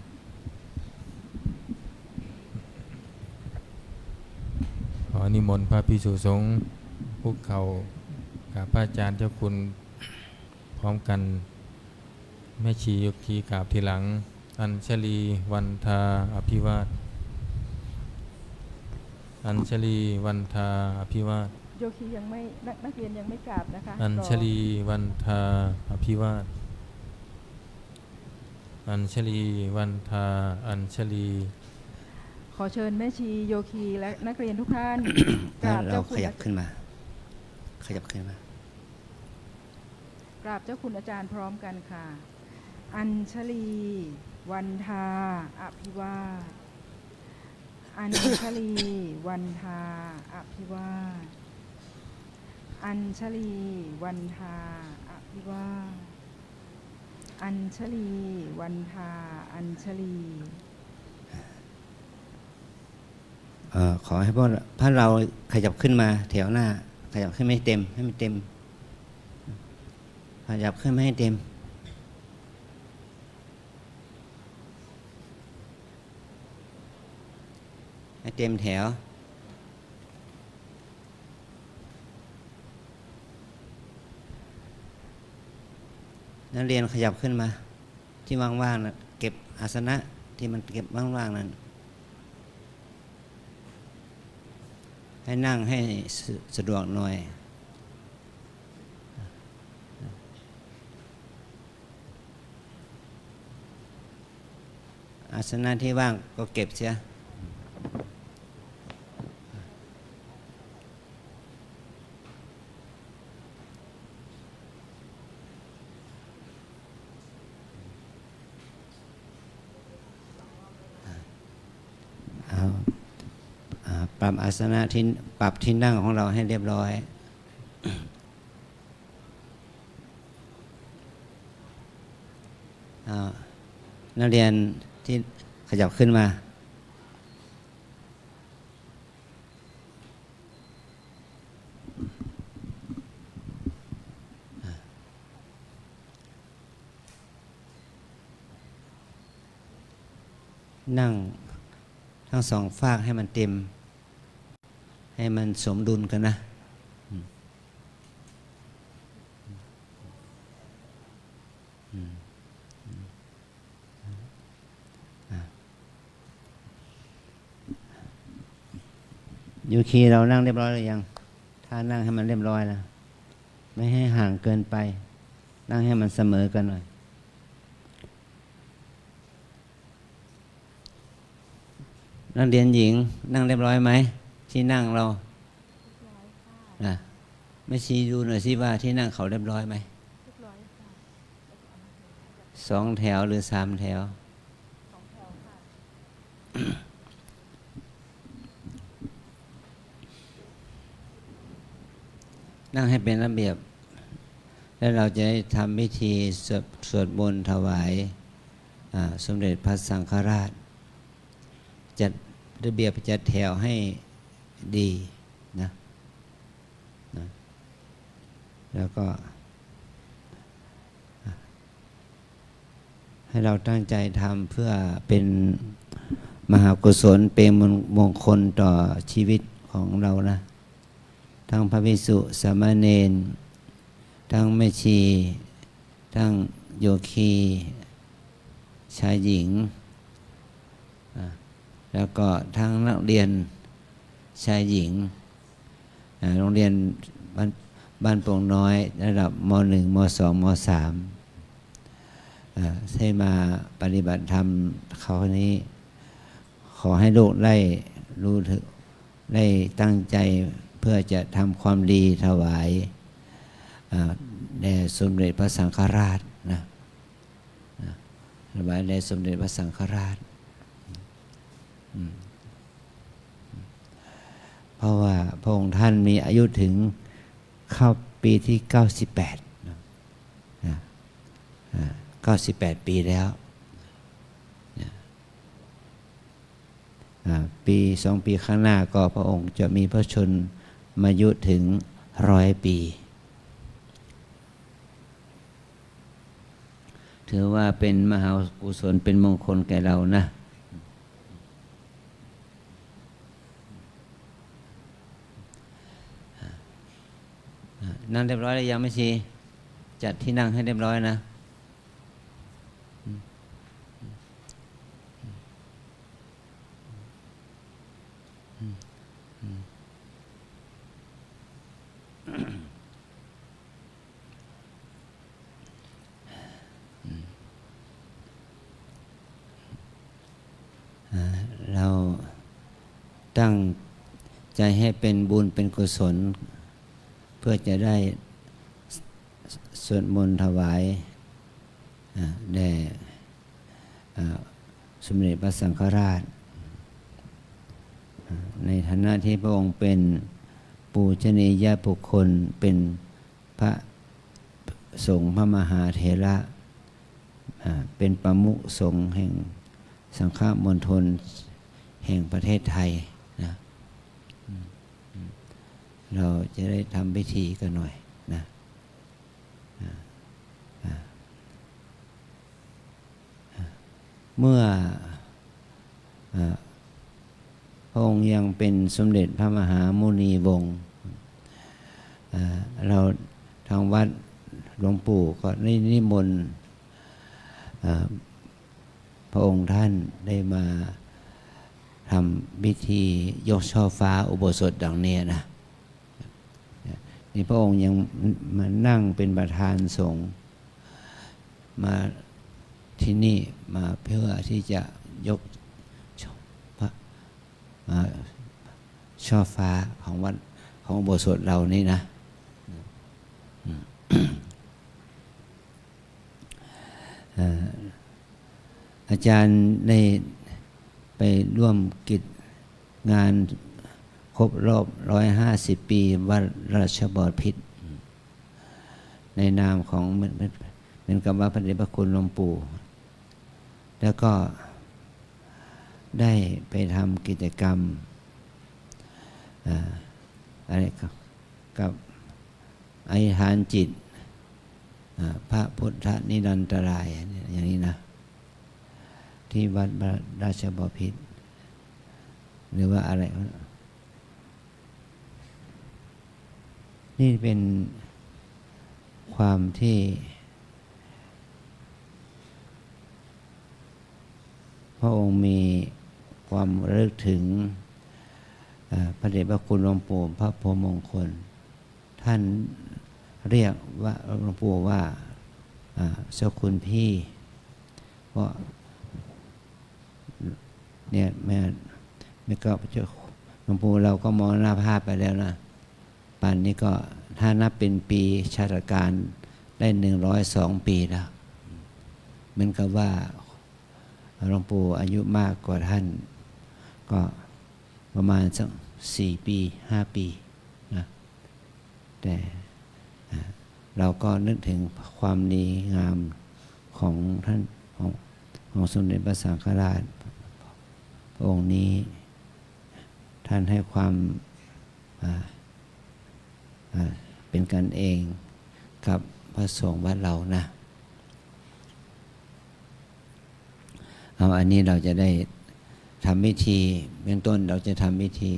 ขอนิมนต์พระภิกษุสงฆ์คุกเข่ากับพระอาจารย์เจ้าคุณพร้อมกันแม่ชียกทีกราบทีหลังอัญชลีวันทาอภิวาทอัญชลีวันทาอภิวาทโยคียังไม่นักเรียนยังไม่กราบนะคะอัญชลีวันทาอภิวาทอัญชลีวันทาอัญชลีขอเชิญแม่ชีโยคีและนักเรียนทุกท่าน กราบเราขยับขึ้นมาขยับขึ้นมาก ราบเจ้าคุณอาจารย์พร้อมกันค่ะอัญชลีวันทาอภิวาทอัญชลีวันทาอภิวาทอัญชลีวันทาอภิวาทอัญชลีวันทาอัญชลีขอให้พวกเราขยับขึ้นมาแถวหน้าขยับขึ้นไม่เต็มให้มันเต็มขยับขึ้นไม่ให้เต็มให้เต็มแถวนักเรียนขยับขึ้นมา ที่ว่างๆนะเก็บอาสนะที่มันเก็บว่างๆนั้นให้นั่งให้สะดวกหน่อยอาสนะที่ว่างก็เก็บเสียปรับอาสนะที่ปรับที่นั่งของเราให้เรียบร้อยนักเรียนที่ขยับขึ้นมานั่งทั้งสองฝากให้มันเต็มให้มันสมดุลกันนะยูคีเรานั่งเรียบร้อยหรือยังถ้านั่งให้มันเรียบร้อยแล้วไม่ให้ห่างเกินไปนั่งให้มันเสมอกันหน่อยนักเรียนหญิงนั่งเรียบร้อยไหมที่นั่งเราไม่ชี้ดูหน่อยสิว่าที่นั่งเขาเรียบร้อยไหม2 แถวหรือ3 แถวนั่งให้เป็นระเบียบแล้วเราจะได้ทำพิธีสวดมนต์ถวายสมเด็จพระสังฆราชจัดระเบียบจัดแถวให้ดีนะแล้วก็ให้เราตั้งใจทำเพื่อเป็นมหากุศลเป็นมงคลต่อชีวิตของเรานะทั้งพระภิกษุสามเณรทั้งแม่ชีทั้งโยคีชายหญิงแล้วก็ทั้งนักเรียนชายหญิงโรงเรียนบ้านโป่งน้อยระดับม.1 ม.2 ม.3ให้มาปฏิบัติธรรมเขานี้ขอให้ลูกได้รู้ถึงได้ตั้งใจเพื่อจะทำความดีถวายแด่สมเด็จพระสังฆราชนะถวายแด่สมเด็จพระสังฆราชเพราะว่าพระองค์ท่านมีอายุถึงเข้าปีที่98 98 ปีแล้วปี2 ปีข้างหน้าก็พระองค์จะมีพระชนมายุถึง100 ปีถือว่าเป็นมหากุศลเป็นมงคลแก่เรานะนั่งเรียบร้อยแล้วยังไม่ชีจัดที่นั่งให้เรียบร้อยนะเราตั้งใจให้เป็นบุญเป็นกุศลเพื่อจะได้สวดมนต์ถวายแด่สมเด็จพระสังฆราชในฐานะที่พระองค์เป็นปูชนียบุคคลเป็นพระสงฆ์พระมหาเถระเป็นประมุขสงฆ์แห่งสังฆมณฑลแห่งประเทศไทยนะเราจะได้ทำพิธีกันหน่อยนะเมื่อพระองค์ยังเป็นสมเด็จพระมหามุนีวงศ์เราทางวัดหลวงปู่ก็นิมนต์ พระองค์ท่านได้มาทำพิธียกช่อฟ้าอุโบสถดังนี้นะนี่พระองค์ยังมานั่งเป็นประธานสงฆ์มาที่นี่มาเพื่อที่จะยกช่อฟ้าของวัดของอุโบสถเรานี่นะอาจารย์ได้ไปร่วมกิจงานครบรอบ150 ปีวัดราชบพิตรในนามของเป็นกับว่าพระเดชพระคุณหลวงปู่แล้วก็ได้ไปทำกิจกรรมอะไรกับอธิษฐานจิตพระพุทธนิรันตรายอย่างนี้นะที่วัดราชบพิตรหรือว่าอะไรนี่เป็นความที่พระองค์มีความระลึกถึงพระเดชพระคุณหลวงปู่พระโพธิ์มงคลท่านเรียกว่าหลวงปู่ว่าเจ้าคุณพี่เพราะเนี่ยแม่ก็หลวงปู่เราก็มรณภาพไปแล้วนะป่านนี้ก็ถ้านับเป็นปีชาตการได้102 ปีแล้วเหมือนกับว่าหลวงปู่อายุมากกว่าท่านก็ประมาณสัก4 ปี 5 ปีนะแต่เราก็นึกถึงความดีงามของท่านของสมเด็จพระสังฆราชพระองค์นี้ท่านให้ความเป็นกันเองกับพระสงฆ์วัดเรานะเอาอันนี้เราจะได้ทำพิธีเบื้องต้นเราจะทำพิธี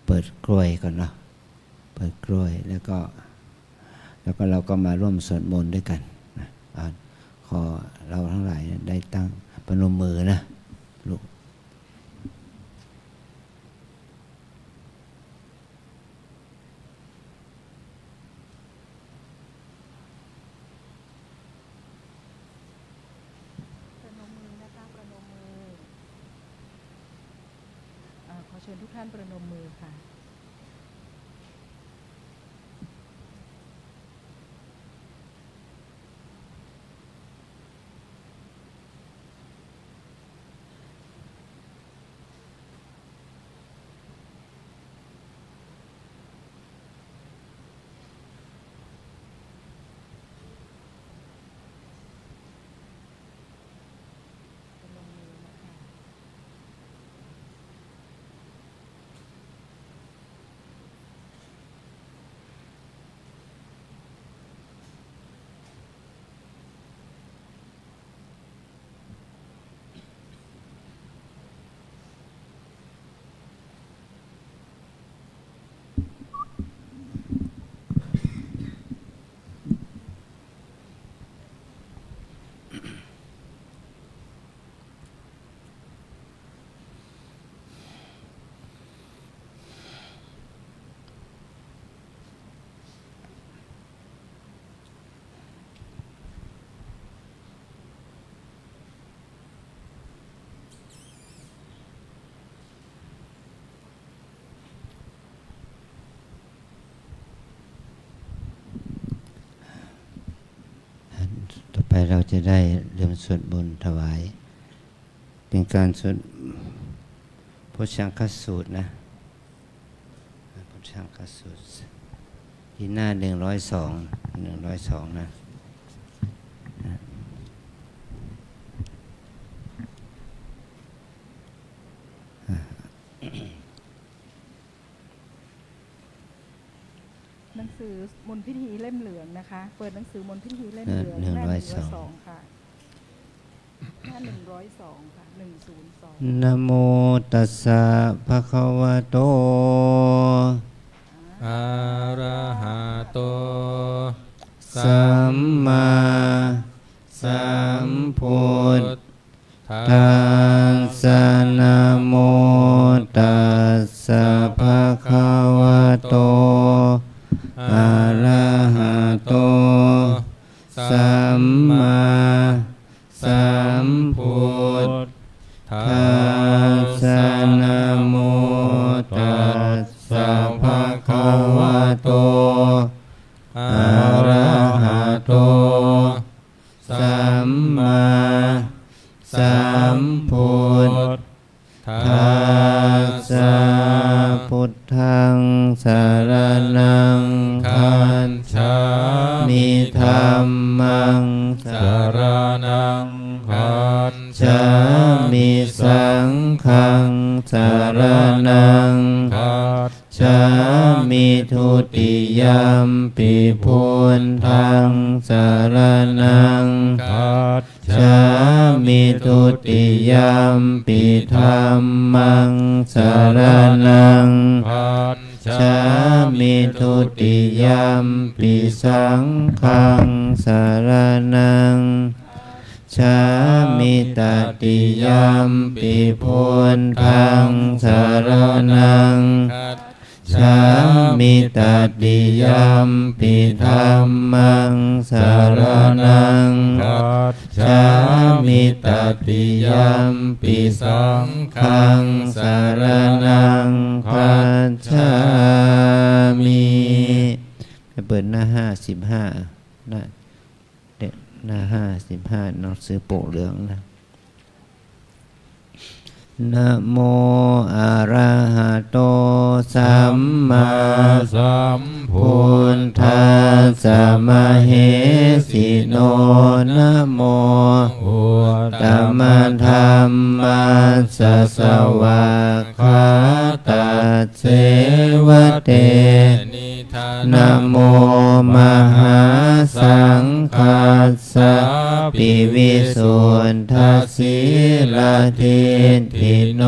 เปิดกล้วยก่อนเนาะเปิดกล้วยแล้วก็เราก็มาร่วมสวดมนต์ด้วยกันนะขอเราทั้งหลายได้ตั้งประนมมือนะลูกขอเชิญทุกท่านประนมมือค่ะต่อไปเราจะได้เริ่มสวดมนต์ถวายเป็นการสวดพุทธังคสูตรนะพุทธังคสูตรที่หน้า102นะหนังสือมนต์พิธีเล่มเหลืองนะคะเปิดหนังสือมนต์พิธีเล่มเหลืองหน้า102ค่ะหน้า102ค่ะ102นะโมตัสสะภะคะวะโตอะระหะโต สัมมาสัมพุทธัสสะนะโมตัสสะภะคะวะโตอะระหะโตสัมมาสัมพุทธัสสะนะโมตัสสะภะคะวะโตอะระหะโตสัมมาสัมพุทธัสสะพุทธังสรณังคัจฉามิธัมมังสรณังคัจฉามิสังฆังสรณังคัจฉามิทุติยัมปิพุทธังสรณังคัจฉามิทุติยัมปิธัมมังสรณังคัจฉามิทุติยัมปิสังฆังสรณังฉามิตติยัมปิพุทธังสรณังฉามิตติยัมปิธัมมังสรณังฉามิตติยัมปิสังฆังสรณังคัจฉามิเปิดหน้า55หน้า55หนังสือโปกเหลืองนะนะโมอะระหะโตสัมมาสัมพุทธัสสะมะเหสิโนนะโมพุทธมัมธัมมัสสะสวากขาตัสเสวะเตนะโมมหาสังฆัสสะปิวิสุทธัสสิลทิฏฐิโน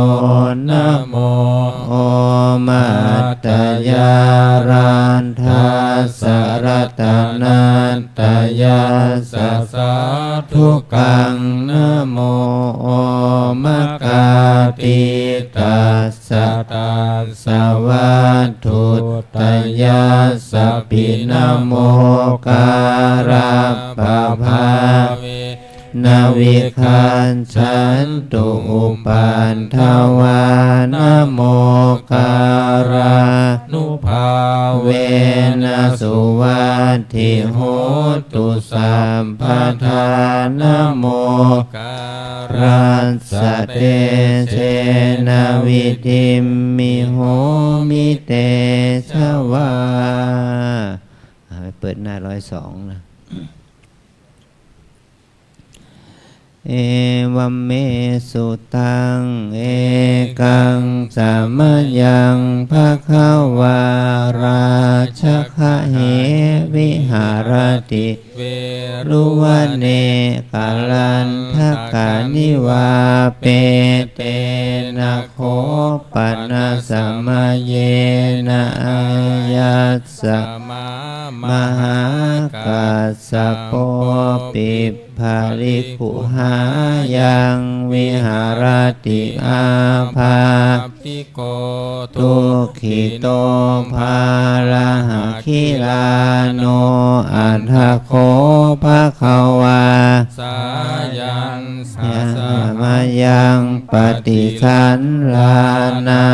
นะโมโอมัตตยารันทัสสะรัตนัตตยาสัสสะทุกังนะโมโอมัคคาติตัสสะตัสสะวัตถุตยาสัพพินะโมการะปะภาเวนาวิคันฉันตุอุปันทวานะโมการานุภาเวนะสุวัตถิโหตุสัมปทานะโมการัสสะเตเชนะวิธิมมิโหมิเตชวาเปิดหน้า102นะเอวัมเมสุตังเอกังสามัญญังภคะวาราชคะเหวิหารติเวรุวันเนกาลันทกานิวาเปเตนะโคปันนะสัมมาเยนะอายัสสะมหากัสสะโปปิภาริคุหายังวิหารติอาภาปิโกทุขิโตภาระหะคิลาโนอัฏฐโคภะคะวาสายันสัสสะมายังปฏิสันลานา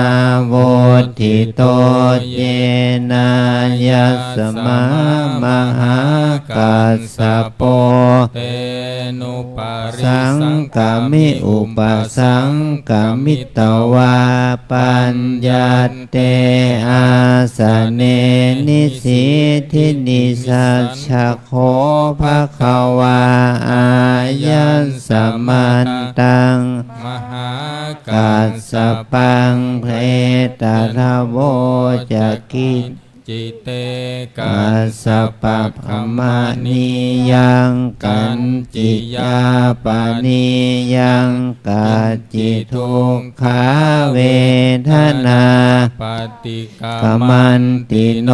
โวทิโตเยนายัสสมามหากัสสะโปเตนุปาริสังกามิอุปสังกามิตวาปัญญาเตอาสเนนิสิทินิสัชชะโคภะคะวาอายัสสะมันตังมหากัสสะปังเพตตะโวจักขิจิเตกัสส สัพพพมานิยังกันจิยาปานิยังกัจจิทุกขาเวทนาปฏิกร ก ร มันติโน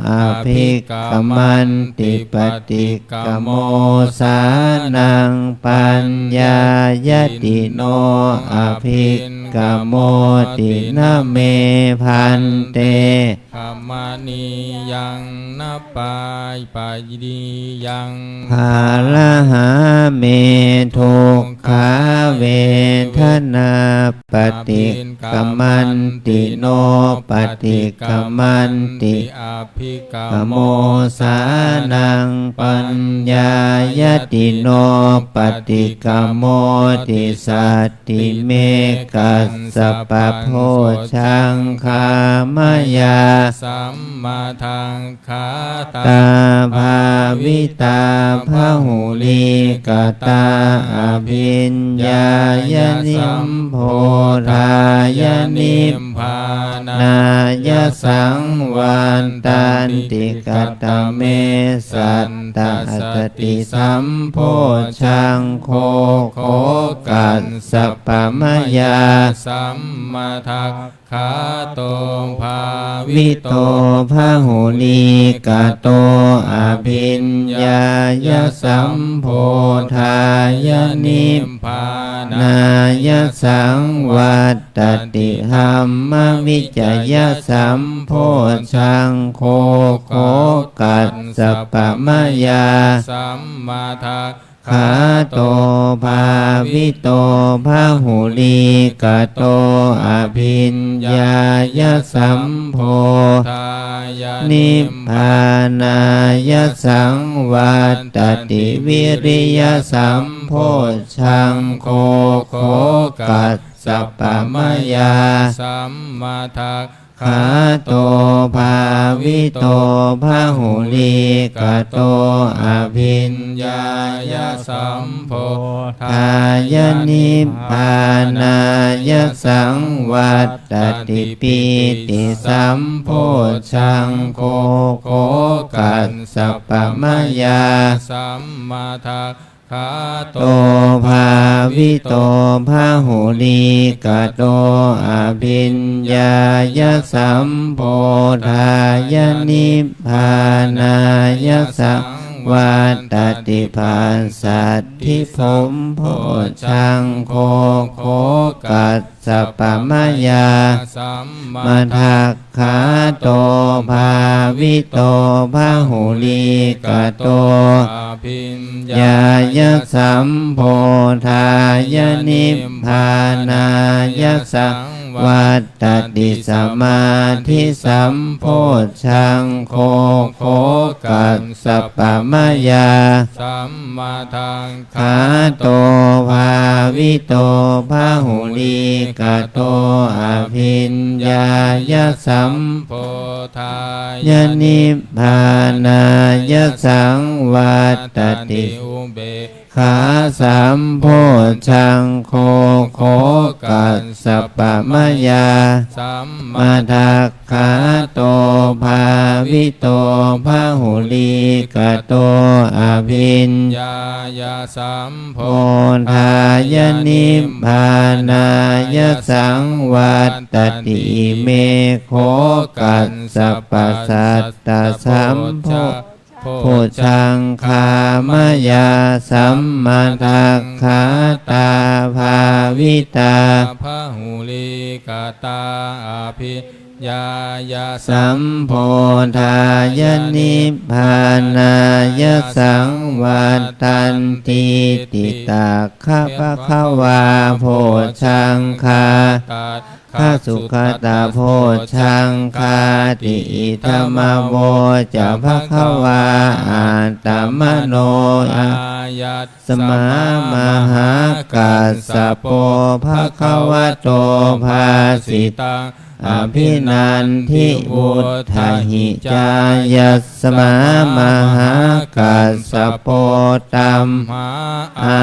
อภิกรรมันติปฏิกรรมโมสานังปัญญายติโนอภิกรรมโมตินะเมพันเต ขมานียังนับปายปายดียัง ภาลหาเมทุกขาเวทนาปฏิกรรมันติโนปฏิกรรมันติ อภิกรร ก ม โมสานังปัญญายติโนปฏิกรรมโมติสัตติเมกัสสะปะโพชังคามายา สัมมาทังขาตา ตาภาวิตาพหุลีกตาอภิญญายนิมโพธายนิม พาน นายสังวันตันติกตเมสัตตะสติสัมโพชังโคโคกัสสะปะมะยา สัมมาทักขาโตภา วิโตพหุลีกโตอภิญญายสัมโพธายนิม พาน นายสังวัตตติหัมมวิจยสัมโพชังโคโคกัสสะปะมะยา สัมมาทัก ขาโตภาวิโตพหุลีกโตอภิญญายสัมโพ ทายา นิพพานายสังวัตตติวิริยสัมโพชังโคโคกัสสะปะมะยา สัมมาทัก ขาโตภาวิโตพหุลีกโตอภิญญายสัมโพธายนิพพานายสังวัตตติปิติสัมโพชังโคโคกัสสะปะมะยา สัมมาทักขาโต โตภาวิโตพหุลีกโตอภิญญายสัมโพธายนิพพานายสังวัตตติภาสัตถิภมโพชังโคโคกัสสะปะมะยา สัมมา มาทักขาโตภาวิโตพหุลีกโต อภิญ ยายสัมโพธายนิพพานายสังวัตตติสมาธิสัมโพชังโคโคกัสสะปะมะยา สัมมาทัง ขาโตภาวิโตพหุลีกโตอภิญญายสัม โพธาย นิพพานายสังวัตตติ อุเบ ขาสัมโพชังโคโคกัสสะปะมะยา สัมมา มาทักขาโตภาวิโตพหุลีกโตอภิญ ญายสัมโพ โพธายนิพพานายสังวัตตติเมโคกัสสะปะสัตตสัมโพโพชังคามายาสัมมาทักขาตาภาวิตา พหุลิกตาอภิญายา สัมโพธายนิพพานายสังวัตตันติติตาคะภะคะวาโพชังคา ตัด ข้าสุขตาโพชังคาติอิธรรมโวจะภะคะวาอาตมโนอา ยัต สมามหากัสสะโปภะคะวะโตภาสิต ตัง อภินันทิวุฒหิจายสมามหากัสสะโปตัม มหา อา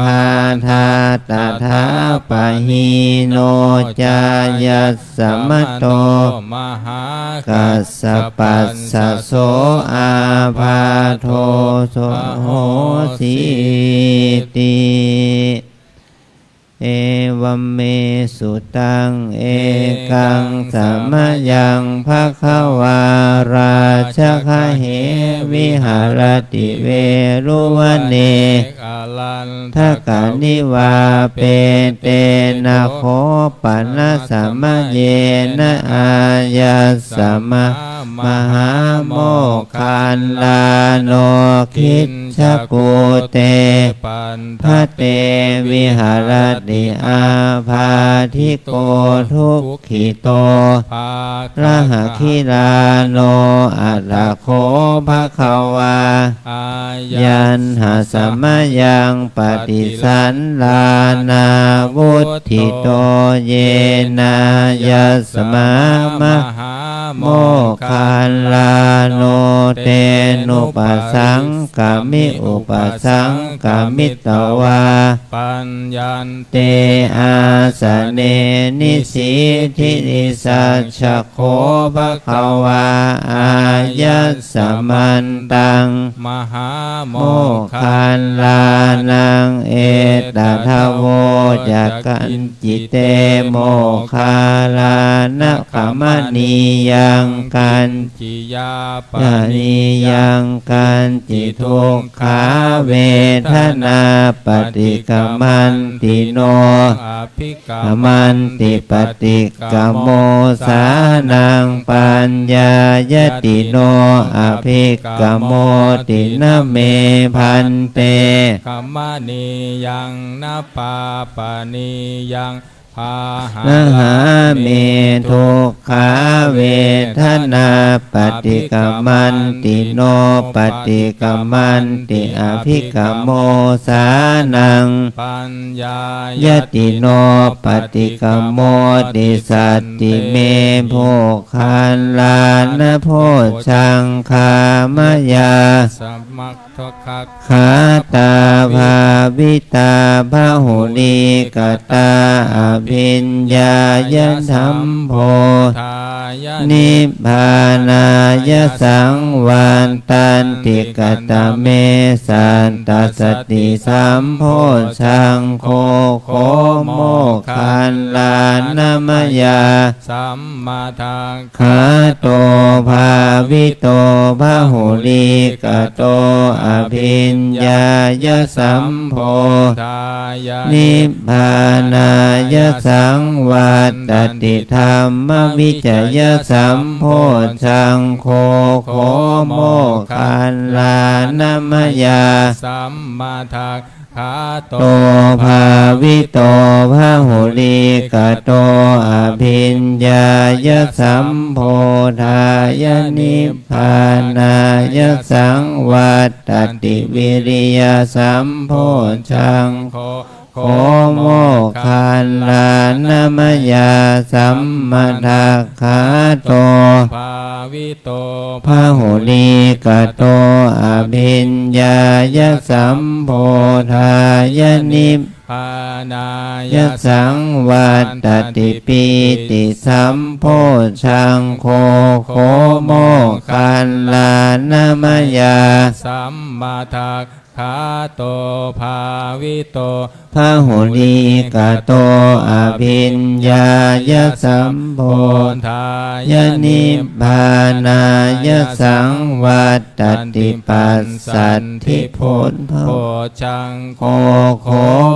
ภาธาตถาปหิโนจายสมโต มหา กัสสะปัสสะโสอาภาโทโสโหสีติเอวัมเมสุตังเอกังสัมมยังภควาราชคเหวิหารติเวรุวันเนทกานิวาเปเตนะโคปันนะสัมมเยนะอายัสสะมะมหาโมคคันลาโนคิจฉกูเตพระเตวิหารติอาภาทิโกทุกขิโตระหะคิลาโนอัตถโคภควายันหาสัมมยังปฏิสันลานาวุธิโตเยนายัสสมามหาโมคคันลาโนเตนุปสังกามิอุปสังกามิตวาปัญญันเตอาสเนนิสิทินิสัชโคภควาอายัสสมันตังมหาโมคคันลานังเอตถะโวจักขันจิเตโมคาลานะขมณียังกันจิยาปนิยังกันจิทุกขาเวทนาปฏิกรรมันติโนอภิกรรมันติปฏิกรรมโมสานังปัญญายติโนอภิกรรมโมตินะเมพันเตกัมมณียังนะปาปานียังพาหาเมทุกขาเวทนาปฏิกรรมันติโนปฏิกรรมันติอภิกรรมโมสานังปัญญายติโนปฏิกรรมโมติสัตติเมโภคันลานะโพชังคามยาสัมมัคทคักขาตาภาวิตาภาหุลีกตาอภิญญายสัมโพนิพพานายสังวันตันติกตเมสันตัสสติสัมโพชังโคโคโมคันลานามยาสัมมาทังขาโตภาวิโตภาหุลีกโตอภิญญายสัมโพนิพพานายสังวัตติธรรมวิจยสัมโพชังโคโคโมคันลานามยาสัมมาทังขาโตภาวิโตภาหุลีกโตอภิญญายสัมโพธายนิพพานายสังวัตติวิริยสัมโพชังโคโมคันลานามยาสัมมาทัคขาโตภาวิโตภาหุลีกโตอภิญญายสัมโพธายนิพพานายสังวัตติปีติสัมโพชังโคโคโมคันลานามยาสัมมาทัคขาโตภาวิโตภาหุลีกโตอภิญญายสัมโพธายนิพพานายสังวัตติปัสสัทธิโพธโพชังโคโค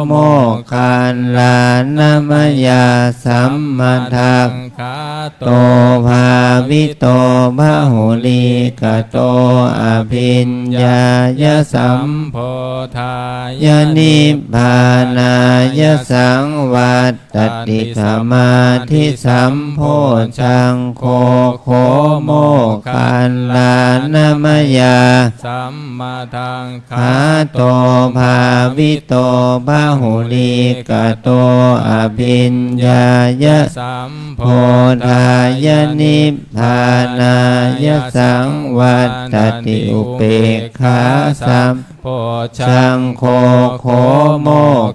โมคันลานามยาสัมมาทัคขาโตภาวิโตภาหุลีกโตอภิญญายสัมโพธายนิพพานายสังวัตติสมาธิสัมโพชังโคโคโมคันลานามยาสัมมาทังขาโตภาวิโตภาหุลีกโตอภิญญายสัมโพธายนิพพานายสังวัตติอุเปกขาสัมโพชังโคโคโม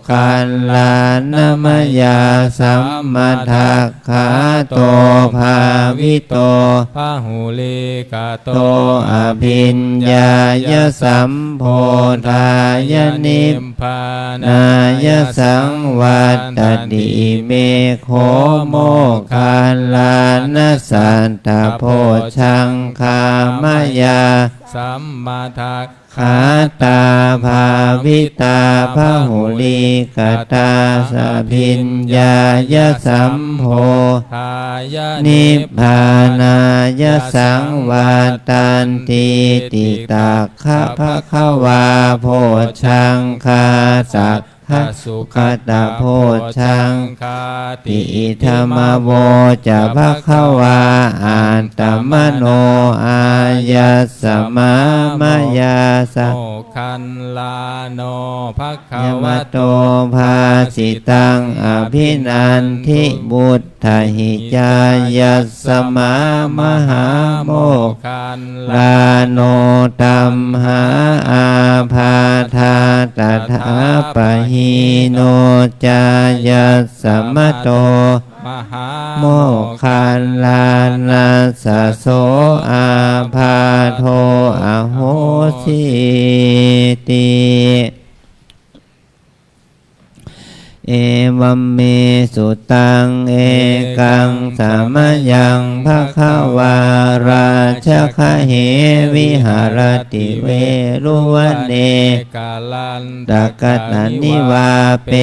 คันลาน นะมะยาสัมมาทักขาโตภาวิโตพหุลิกาโต โตอภิญญายสัมโพธายนิพ พาน ายสังวัตติเมโคโมคาลานะสันตโพชังคามายา สัมมาทัก ขาตาภาวิตาพหุลิกตาสะพิญญายสัมโพ ทายา นิพพานายสังวาตันติติตาคะภะคะวาโพชังคาสักขะสุขตาโพชัง คา ติธรรมโวจะภะคะวาอันตมโนอายัสสมามายาสะ โมคันลาโนภะคะ ยว ะ โตภาสิตังอภินันทิบุตถหิจายัสสมามหาโม คัน ลาโนตัมหาอาภาธาตถาปหิโนจายัสสมโต มหา โมคันลานาสะโสอาภาโทอโหสิติเอวัมเมสุตังเอกังสามยังภะคะวาราชคะเหวิหารติเวรุวันเน กาลัน ตกตันนิวาเป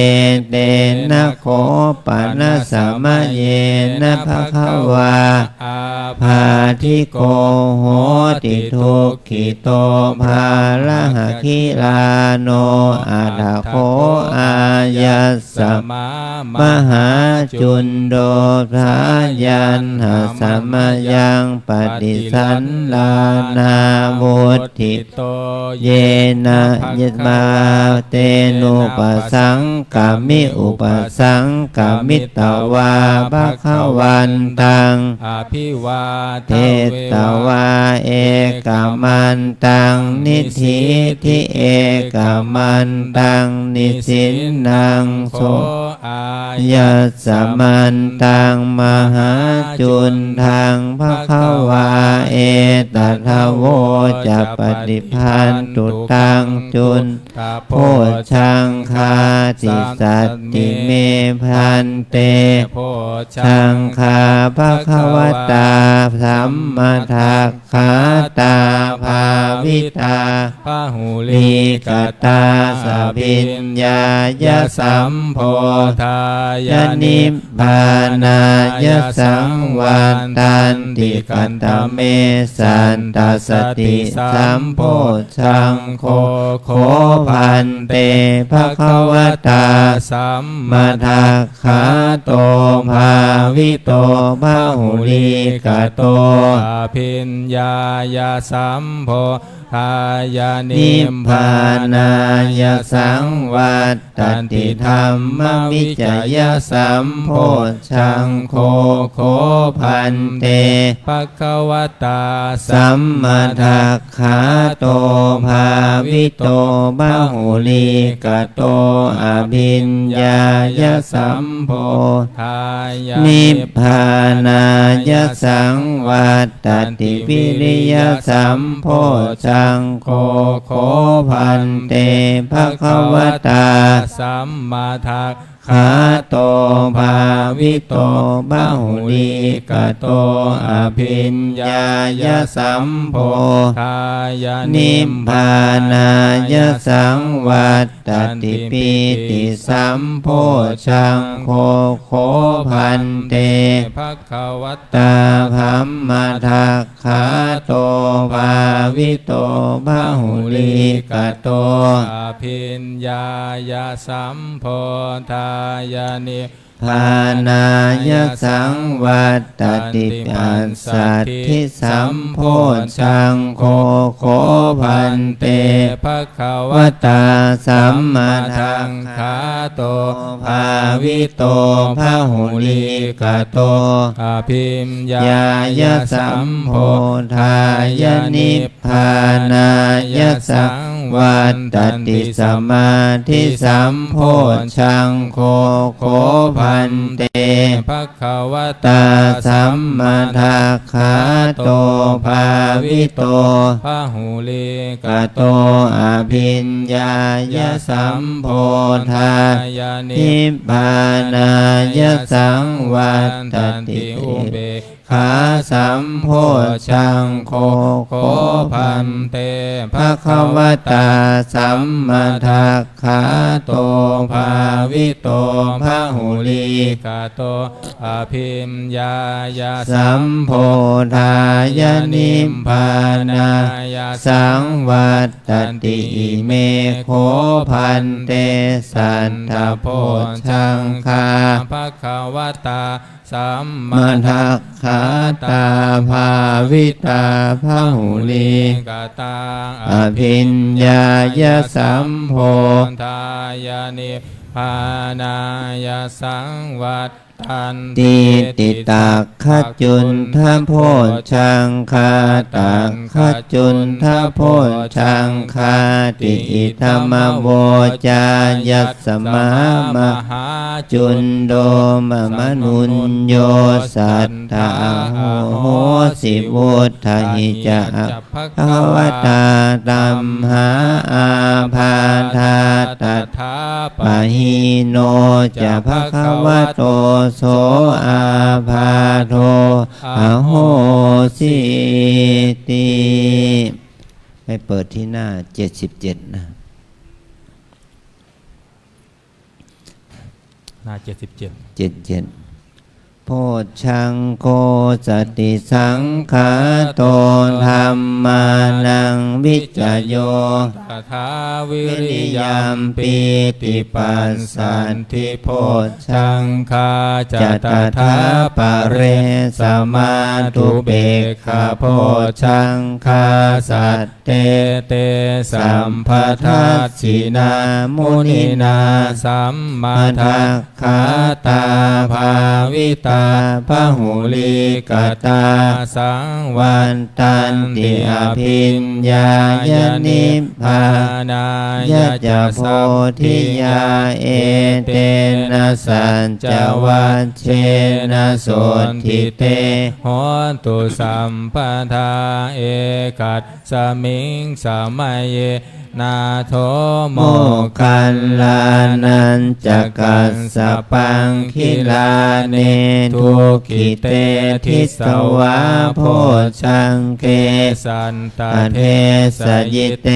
เตนะโคปะนะสามะเยนะภะคะวา อา ภาทิโกโหติทุกขิโตภาละหะคิลาโนอาทาโคอายัสสะ มาม หาจุนโดทายันหาสมยังปฏิสันลานาวุธิ โต เยนะยะมาเตนุปสังกามิอุปสังกามิตวาภะคะวันตัง อภิวา เทตวาเอกามันตังนิธิทิเอกามันตังนิสินนังโส อา ยัสสะมันตังมหาจุนทังภะคะวาเอตัทโวจะปฏิพันตุตังจุน ตา โพชังคาติสัตติเมพันเต โพ ชังคาภะคะวตาสัมมาทักขาตาภาวิตา พหุลิ ลีกตาสะพิญญายสัมโพ ทาย านิพพานายสังวันตันติกันตเมสันตสติสัมโพชังโคโคพันเตภะคะวตา สัม มาทักขาโตภาวิโตภาหุลิกโต อาภิญญายาสัมโพทายานิ นิพ ม พานายสังวัตติธรรมวิจยสัมโพชังโคโคพันเต ภะคะวตา สัมมาทักขาโตภาวิโตภาหุลิกโตอภิญญายสัมโพ ทายา นิพพานายสังวัตติวิริยสัมโพชังโคโคพันเตภะคะวตา สัมมาทัก ขาโตภาวิโตภาหุลิกโตอภิญญายสัมโพ ทายา นิพพานายสังวัตติปิติสัมโพชังโคโคพันเต ภะคะวต ตาภัมมาทักขาโตภาวิโตภาหุลิกโต อาภิญญายาสัมโพทายานิ พานายสังวัตติปัสสัทธิสัมโพชังโคโคพันเต ภะคะว วตาสัมมาทัง ขาโต ภาวิโตภาหุลิกโต อาภิญญาย ายสัมโพธายนิพพานายสัง วัตติสมาธิสัมโพชังโฆโคพันเต ภคว ตาสัมมาทัคขาโตภาวิโต พหุลิก กโตอภิญญายสัมโพธา ญานิ นิพพานายสังวัตติ อุเบก ขาสัมโพชังโฆโคพันเต ภควตาสัมมาทัคขาโตภาวิโตพหุลิ กโตอภิมยายา สัมโพธายนิพพานายสังวัตติอิเมโคพันเตสัทธโพชังคา ภควตาสัม มาทัคขาตาภาวิตาพหุลิ กตา อภิญญายสัมโพ ทายานิพพานายสังวัตตัน ติติตาขจุนทโพชังคาตาขจุนทโพชังคาติอิธรรมโวจายัสสมามหาจุนโดมมนุญโยสัทธาโหสิวุฒหิจะภควตาตัมหาอาภาธาตถาปะหิโนจะภควโตโสอาภาโทอโหสิติไปเปิดที่หน้า77นะหน้า77 77โพชังโกสติสังขาโตธัมมานังวิจโย ตถาวิริยัมปิติปัสสันธิโพชังคาจตถาปะเรสมาตุเบกขาโพชังคาสัตเตเตสัมภทัสสินามุนินาสัมมาทัคขาตาภาวิตาพหุลิกตาสังวันตันติอภิญญายนิพพานายจะโพธิยาเอเตนะสัญจวัชเชนะโสทิเตโหตุสัมปทาเอกัสสมิงสมัยเยนาโทโมคัลลานันจักกัสสปังคิลาเนทุกิเตทิสวาโพชังเกสันตเทสยิเต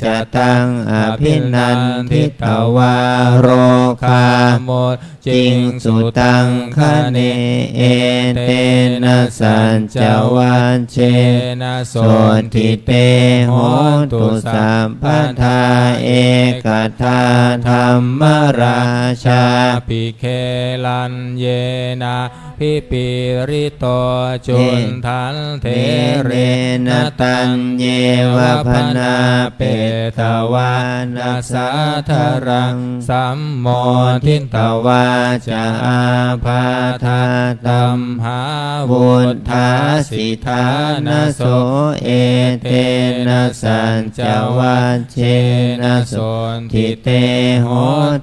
จตังอภินันทิตวาโรคาโมจิงสุตังคะเนเอเตนะสัญจวัชเชนะโสทิเตโหตุสัมปทาเอกทาธรรมราชาภิเคลันเยนะพิปิริโตจุนทันเทเรนตัญเยวะพนาเปตวานาสาธรังสัมโมทิตวาจาอาภาธาตัมหาวุฒาสิทานะโสเอเตนะสัญจวัชเชนะโสทิเตโห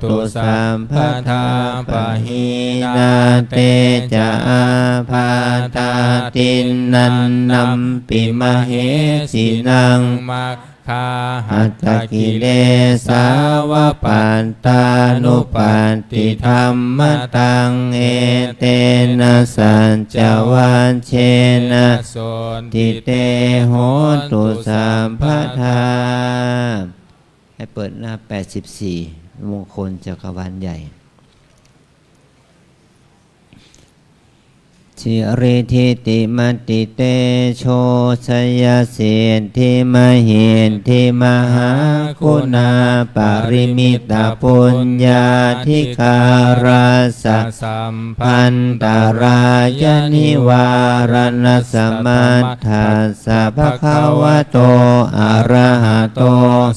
ตุสัมภทาปะหินาเตจะอาภาธาตินนันนัมปิมเหสินังมัคคาหัตถกิเลสาวปันตานุปันติธรรมตังเอเตนะสัญจวัชเชนะโสทิเตโหตุสัมภทาให้เปิดหน้า84มงคลจักรวาลใหญ่ชิริทิติมติเตโชชยเสทิมหินทิมหาคุณาปริมิตาปุญญาธิการาสะสัมพันตรายนิวารณสมัทธาสัพพะวะโตอะระหะโต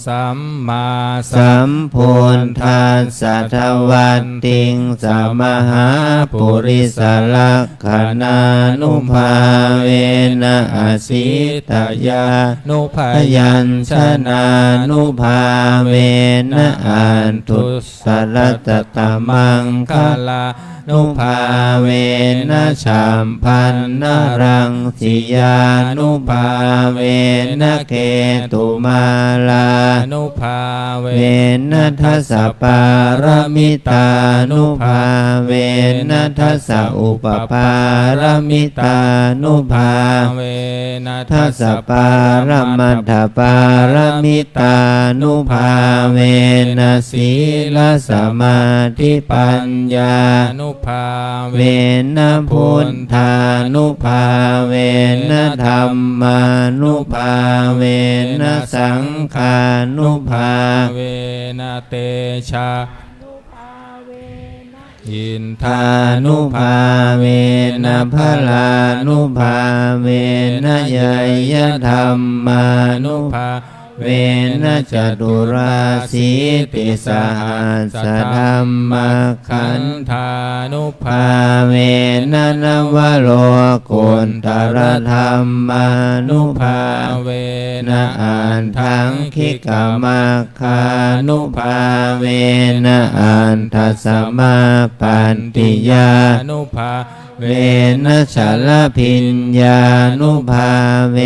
สัมมาสัมพุทธัสสะทวันติงสัมมหาปุริสลักข นานุภาเวนะอสิตยานุพยัญชนะนุภาเวนะอันทุสรตตมังคลานุภาเวนะฉัมพันนรังสิยานุภาเวนะเกตุมาลานุภาเวนะทัสสะปารมิตานุภาเวนะทัสสะอุปปารมิตานุภาเวนะทัสสะปารมัตถปารมิตานุภาเวนะศีลสมาธิปัญญานุภาเวนะพุทธานุภาเวนะธัมมานุภาเวนะสังฆานุภาเวนะเตชะอินทานุภาเวนะพลานุภาเวนะยยธรรมานุภาเวนะจตุราสีติสหัสธรรมขันธานุภาเวนะนวโรกุณฑรธรรมานุภาเวนะอันทังคิกามาคานุภาเวนะอันทัสสมาปันติยานุภาเวนะชลพิญญานุภาเว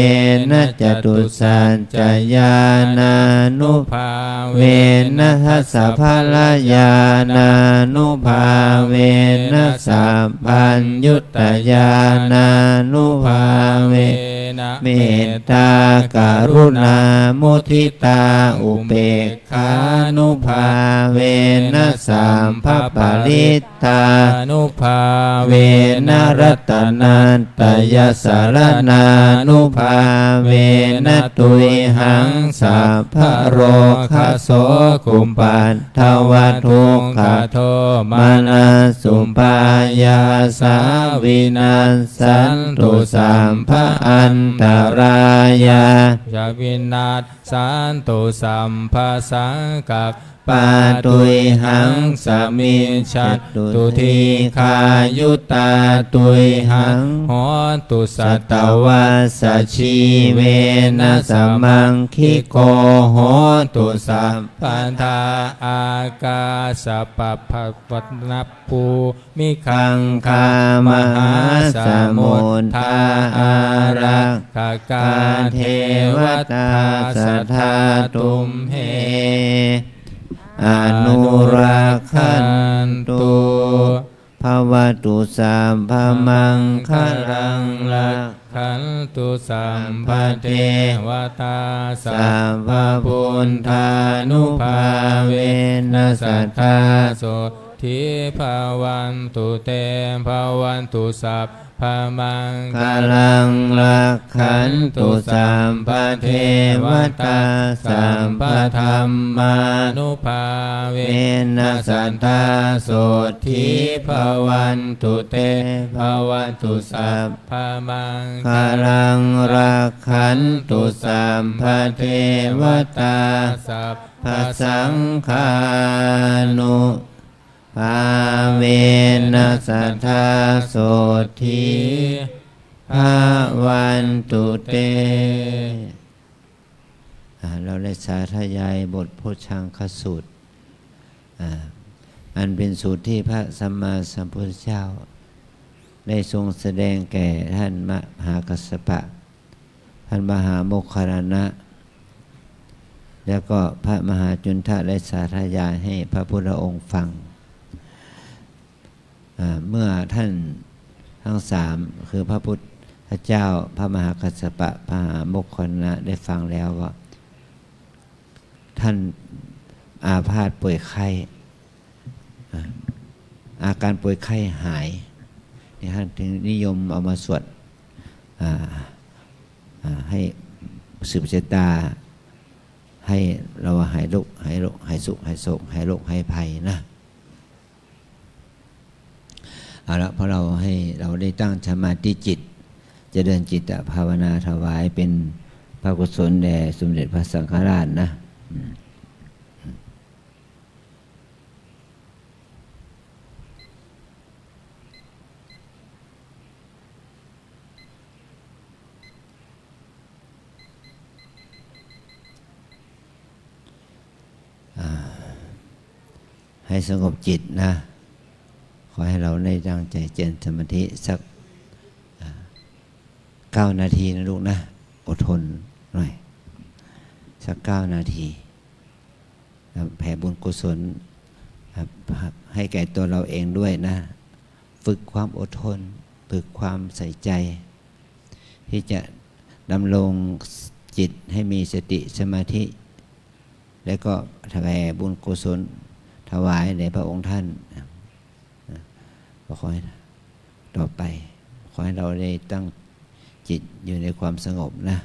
นะจตุสัจจญาณานุภาเวนะทัสสะพลญาณานุภาเวนะสัพพัญญุตญาณานุภาเวนะเมตตากรุณามุทิตาอุเบกขานุภาเวนะสัมภปริตตานุภาเวนะรัตนันตยสารนานุภาเวนะตุยหังสัพพะโรคะโสกุมปันทวทุกขโทมานาสุปายาสาวินัสสันตุสัมภะอันตรายาจาวินัสสันตุสัมภะสังกัปปาตุยหังสมิชัตตุทีขายุตาตุยหังหอตุสัตวัสสชีเวนะสมังคิโกโหตุสัพพันธาอากาสปปปัตนัปปูมิคังคามหาสมุทธาอารักขกาเทวตาสัทธาตุมเหอนุรักขันตุภวตุสัมภมังคลังรักขันตุสัมภเทวตาสัพพพุทธานุภาเวนะสัทธาโสทิภวันตุเตภวันตุสัพพมังคลังรักขันตุสัมภเทวตาสัมภธรรมานุภาเวนะสัทธาโสทิภวันตุเตภวันตุสัพพมังคลังรักขันตุสัมภเทวตาสัพพสังฆานุภาเวนะสัทธาโสทิภวันตุเตเราได้สาธยายบทโพชฌังคสูตรอันเป็นสูตรที่พระสัมมาสัมพุทธเจ้าได้ทรงแสดงแก่ท่านมหากัสสปะท่านมหาโมคคัลลานะแล้วก็พระมหาจุนทะได้สาธยายให้พระพุทธองค์ฟังเมื่อท่านทั้งสามคือพระพุทธเจ้าพระมหากัสสปะพระมหาโมคคัลลานะได้ฟังแล้วว่าท่านอาพาธป่วยไข้อาการป่วยไข้หายท่านถึงนิยมเอามาสวดให้สืบชะตาให้เราหายโรคหายโรคหายสุขหายโศกหายโรคหายภัยนะเอาละเพราะเราให้เราได้ตั้งสมาธิจิตจะเดินจิตภาวนาถวายเป็นพระกุศลแด่สมเด็จพระสังฆราชนะ ให้สงบจิตนะขอให้เราได้ตั้งใจเจริญสมาธิสัก9 นาทีนะลูกนะอดทนหน่อยสัก9 นาทีแผ่บุญกุศลให้แก่ตัวเราเองด้วยนะฝึกความอดทนฝึกความใส่ใจที่จะดำรงจิตให้มีสติสมาธิแล้วก็แผ่บุญกุศลถวายแด่พระองค์ท่านขอให้ต่อไปขอให้เราได้ตั้งจิตอยู่ในความสงบนะ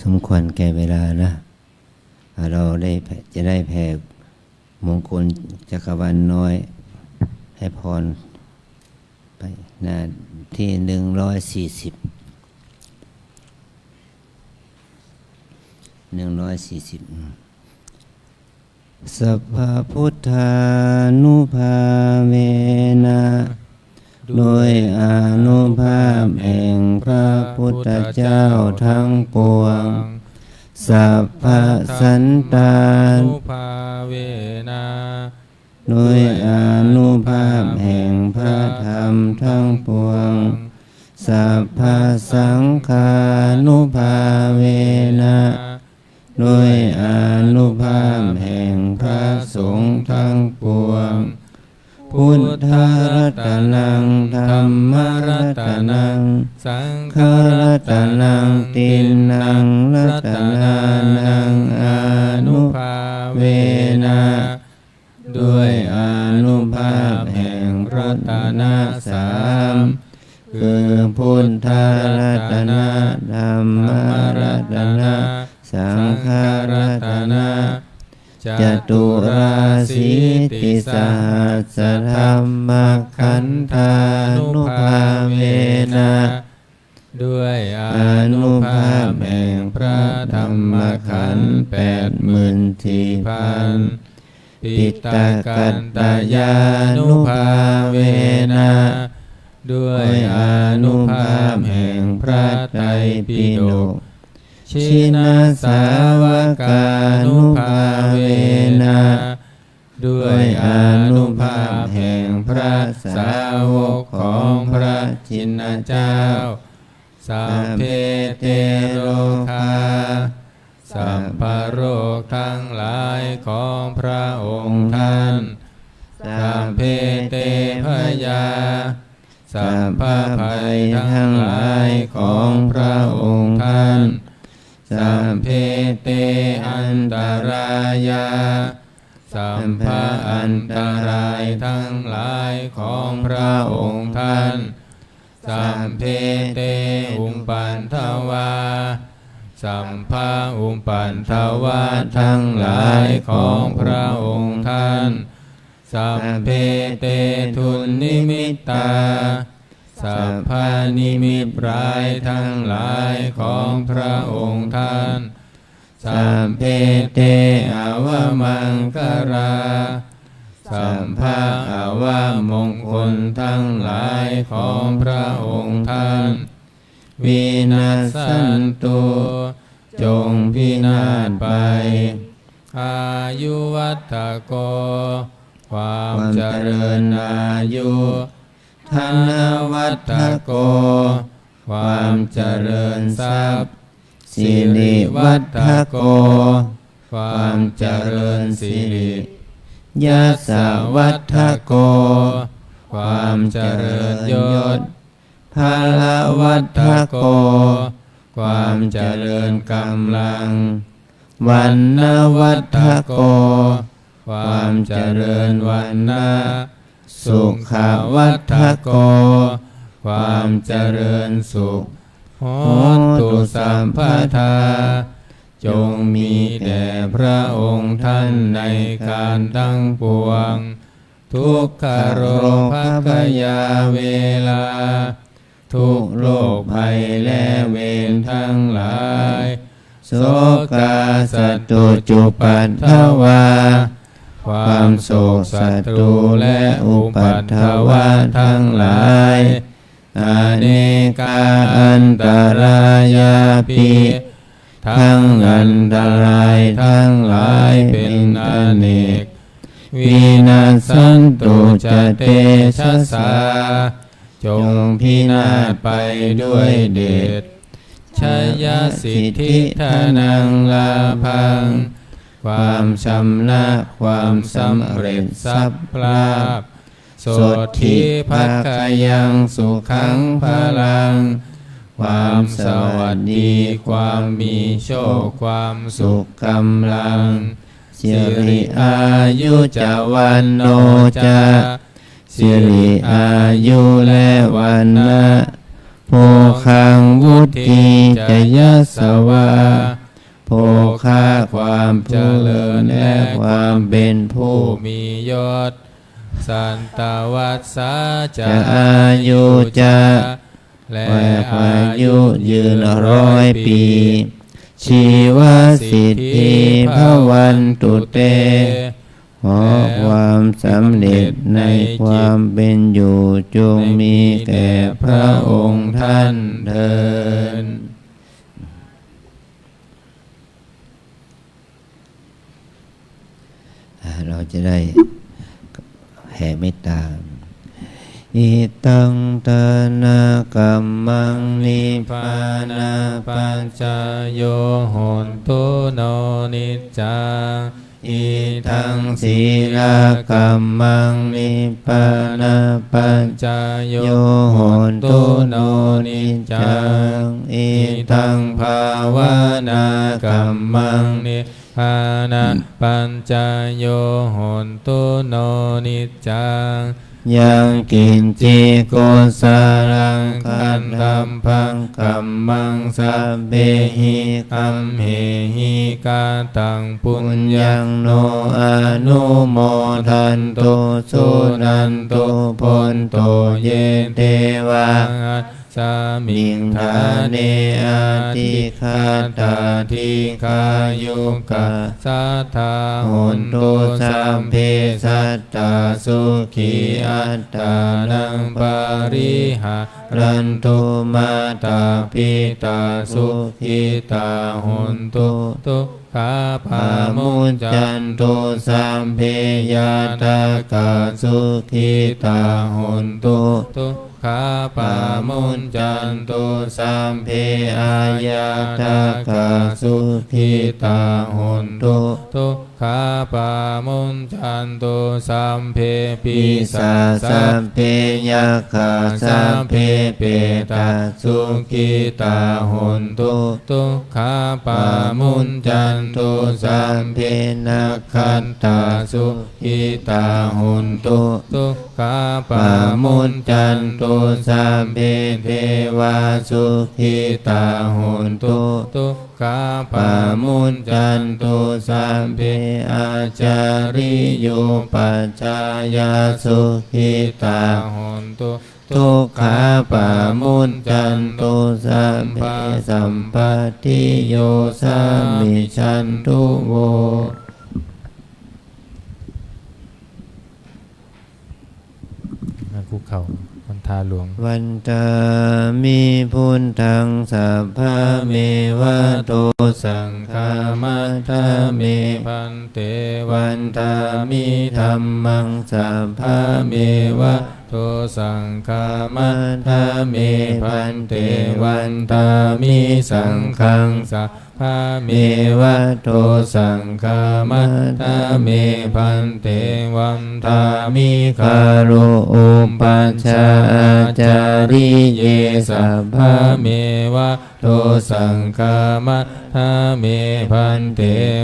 สมควรแก่เวลานะเราจะได้แผ่มงคลจักรวาลน้อยให้พรไปหน้าที่140สัพพพุทธานุภาเวนะโดยอานุภาพแห่งพระพุทธเจ้าทั้งปวงสัพพสันตานุภาเวนะโดยอานุภาพแห่งพระธรรมทั้งปวงสัพพสังฆานุภาเวนะโดยอานุภาพแห่งพระสงฆ์ทั้งปวงพุทธรัตนังธัมมรัตนังสังฆรัตนังตินนังรัตนานังอานุภาเวนะด้วยอานุภาพแห่งรัตนะสามคือพุทธรัตนะธัมมรัตนะสังฆรัตนะจตุราสีติสหัสธรรมขันธานุภาเวนะด้วยอานุภาพแห่งพระธรรมขันธ์84,000ปิตกันตยานุภาเวนะด้วยอานุภาพแห่งพระไตรปิฎกชินาสาวกานุภาเวนะด้วยอานุภาพแห่งพระสาวกของพระชินเจ้าสัพเพเตโรคาสัพพโรคทั้งหลายของพระองค์ท่านสัพเพเตพยาสัพพภัยทั้งหลายของพระองค์ท่านสัพเพเตอันตรายาสัพพะอันตรายทั้งหลายของพระองค์ท่านสัพเพเตอุปปันทวาสัมภะอุปปันทวาทั้งหลายของพระองค์ท่านสัพเพเตทุนนิมิตตาสัพพานิมิตร้ายทั้งหลายของพระองค์ท่านสัพเพเตอวมังคาราสัพพะอวมงคลทั้งหลายของพระองค์ท่านวินาศสันตุจงพินาศไปอายุวัฏโกความเจริญอายุธนวัฏโกความเจริญทรัพย์สิริวัฏโกความเจริญสิริยศวัฏโกความเจริญยศพลวัฏโกความเจริญกำลังวันนวัฏโกความเจริญวันนะสุขวัฏโกความเจริญสุขโหตุสัมปทาจงมีแด่พระองค์ท่านในการทั้งปวงทุกขโรภคยาเวลาทุกโรคภัยและเวรทั้งหลายโสกาสัตตุจุปัฏฐวาความโศกศัตรูและอุปัฏฐวะทั้งหลายอเนกาอันตรายาปิทั้งอันตรายทั้งหลายเป็นอเนกวินาศสันตุจเตชะสาจงพินาศไปด้วยเดชชยสิทธิธนังลาภังความชำนะความสำเร็จทรัพย์ลาภโสทิภัคคยังสุขังพลังความสวัสดีความมีโชคความสุขกำลังสิริอายุจวันโนจะสิริอายุและวันนะ โภคังวุฒิจยัสสวาโภคาความเจริญและความเป็นผู้ มียศสันตวัสสะจะ จะอายุจะ และ อายุยืน100 ปี ชีวสิทธิภวันตุเต ขอความสำเร็จในความเป็นอยู่จงมีแก่พระองค์ท่านเถิดเราจะได้แผ่เมตตาอิตังตนากัมมังนิพพานาปัญจโยโหนตุโนนิจจังอิทังศีลกัมมังนิพพานาปัญจโยโหนตุโนนิจจังอิทังภาวนากัมมังนิพพานาปัญจโยโหนตุโนนิจจังยังกินจิโกสารังคันธัมพังกัมมังสัพเพหิคัมเหหิกาตังปุญญังโนอนุโมทันโตสุนันโตพนโตเยเทวาสามิงทาเนอาทิคาตาทิคายุกะสัทธาโหนตุสัมเพสัตตาสุขีอัตตานังปาริหารันตุมาตาปิตาสุขิตาโหนตุทุกขาปามุจจันตุสัมเพยาตากาสุขิตาโหนตุทุกขาปามุจจันตุสัมเพอายาตากาสุขิตาโหนตุทุกขาปามุจจันตุสัมเพปิสาสัมเพยาคาสัมเพเปตาสุขิตาโหนตุทุกขาปามุจจันตุสัมเพนักขันตาสุขิตาโหนตุทุกขาปามุจจันตุสัมเพเทวาสุขิตาโหนตุทุกขาปามุจจันตุสัมเพอาจาริโยปัจจายาสุขิตาโหนตุทุกขาปามุจจันตุสัมเพสัมปติโยสามิชันตุโวภูเขาวันทาหลวงวันตามิพุทธังสัพพะเมวะโตสังฆามัตถะเมพันเตวันตามิธัมมังสัพพะเมวะโตสังฆามัตถะเมพันเตวันตามิสังฆังสัพพะเมวะโตสังฆามัตถะเมพันเตวันตามิคารุอุปัชฌาอาจาริเยสัพพะเมวะโตสังฆามัตถะเมพันเต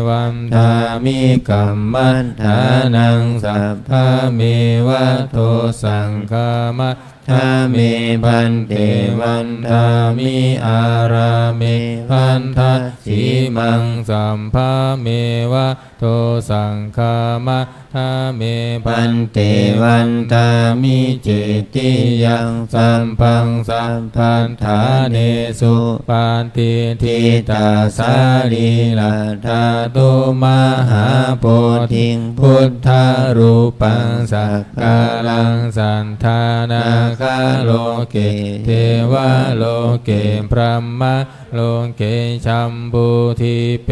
วันตามิกัมมัฏฐานังสัพพะเมวะโตสังฆามัตถะเมพันเตวันทามิอาราเมพันทะสีมังสัมภะเมวะโตสังฆามัตถะเมพันเตวันทามิเจติยังสัมพังสัมพันธาเนสุปาติทิตาสาลีลาธาตุมหาโพธิงพุทธารูปังสักกาลังสันธานาคาโลเกเทวะโลเกพรหมะโลเกชัมพูทิเป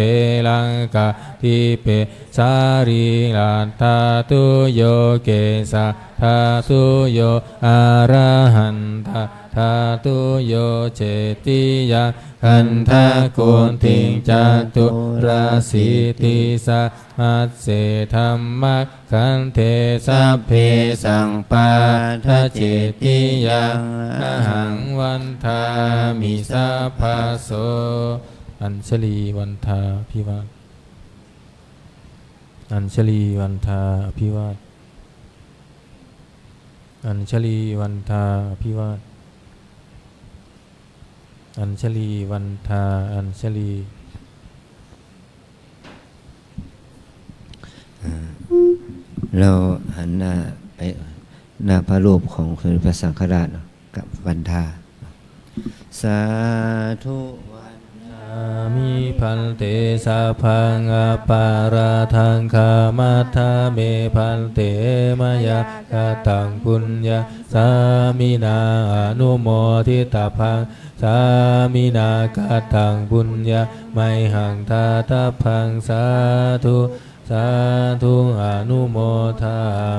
ลังกาทิเปสารีลาธาตุโยเกสะธาตุโยอะระหันตาธาตุโยเจติยาขันธะโกนติงจตุราสีติสะหัสเสธัมมะขันเทสัพเพสังปาทะเจติยังอหังวันทามิสัพพะโสอัญชลีวันทาภิวาทอัญชลีวันทาภิวาทอัญชลีวันทาภิวาท อัญชลีวันทาอัญชลีเราหันหน้าไปหน้าพระรูปของสมเด็จพระสังฆราชกับวันทาสาธุวันทา มิพันเตสาพังอปาราทังคามัทธาเมพันเตมยากตังปุญญาสามินาอนุโมทิตาพังสามินากตังปุญญาไมหังทาตาพังสาธุสาธุอนุโมทา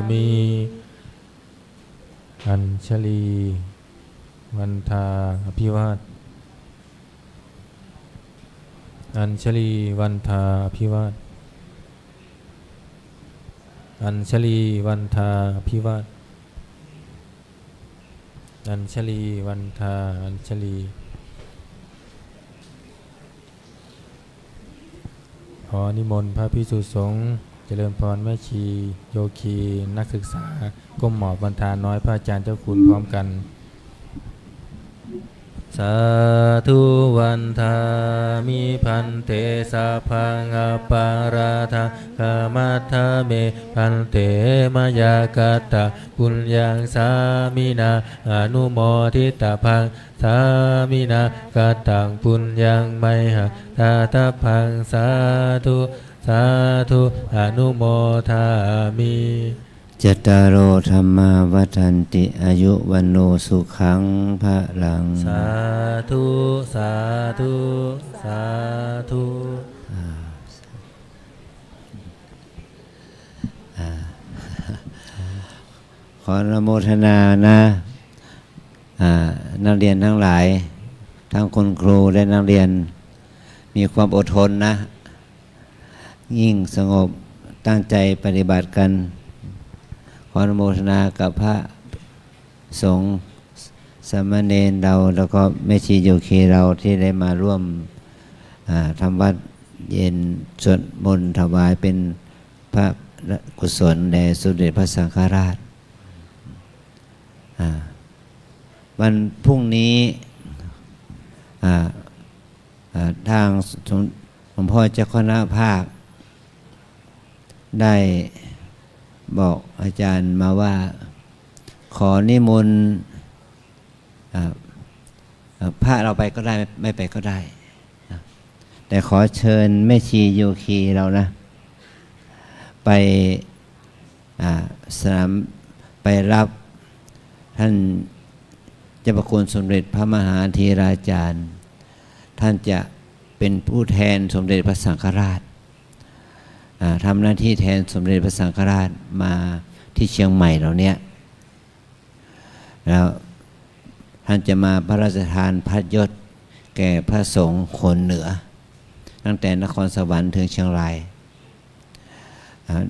มิอัญชลีวันทาอภิวาทอัญชลีวันทาอภิวาทอัญชลีวันทาอภิวาทอัญชลีวันทาอัญชลีขอนิมนต์พระภิกษุสงฆ์เจริญพรแม่ชีโยคีนักศึกษาก้มหมอบวันทาน้อยพระอาจารย์เจ้าคุณพร้อมกันสาธุวันทามิพันเตสาพังอปาราทังคามัทธาเมพันเตมยากตะปุญญังสามินาอนุโมทิตาพังสามินากตังปุญญังไมหะทาตาพังสาธุสาธุอนุโมทามิจตารโอธรรมาวัฏันติอายุวันโนสุขังพระลังสาธุสาธุสาธุขออนุโมทนานะนักเรียนทั้งหลายทั้งคุณครูและนักเรียนมีความอดทนนะยิ่งสงบตั้งใจปฏิบัติกันขออนุโมทนากับพระสงฆ์สามเณรเราแล้วก็แม่ชีโยคีเราที่ได้มาร่วมทำวัดเย็นสวดมนต์ถวายเป็นพระกุศลแด่สมเด็จพระสังฆราชวันพรุ่งนี้ทางหลวงพ่อเจ้าคณะภาคได้บอกอาจารย์มาว่าขอนิมนต์พระเราไปก็ได้ไม่ไปก็ได้นะแต่ขอเชิญแม่ชีโยคีเรานะไปสนามไปรับท่านเจ้าพระคุณสมเด็จพระมหาธีราจารย์ท่านจะเป็นผู้แทนสมเด็จพระสังฆราชทำหน้าที่แทนสมเด็จพระสังฆราชมาที่เชียงใหม่เราเนี้ยแล้วท่านจะมาพระราชทานพัดยศแก่พระสงฆ์คนเหนือตั้งแต่นครสวรรค์ถึงเชียงราย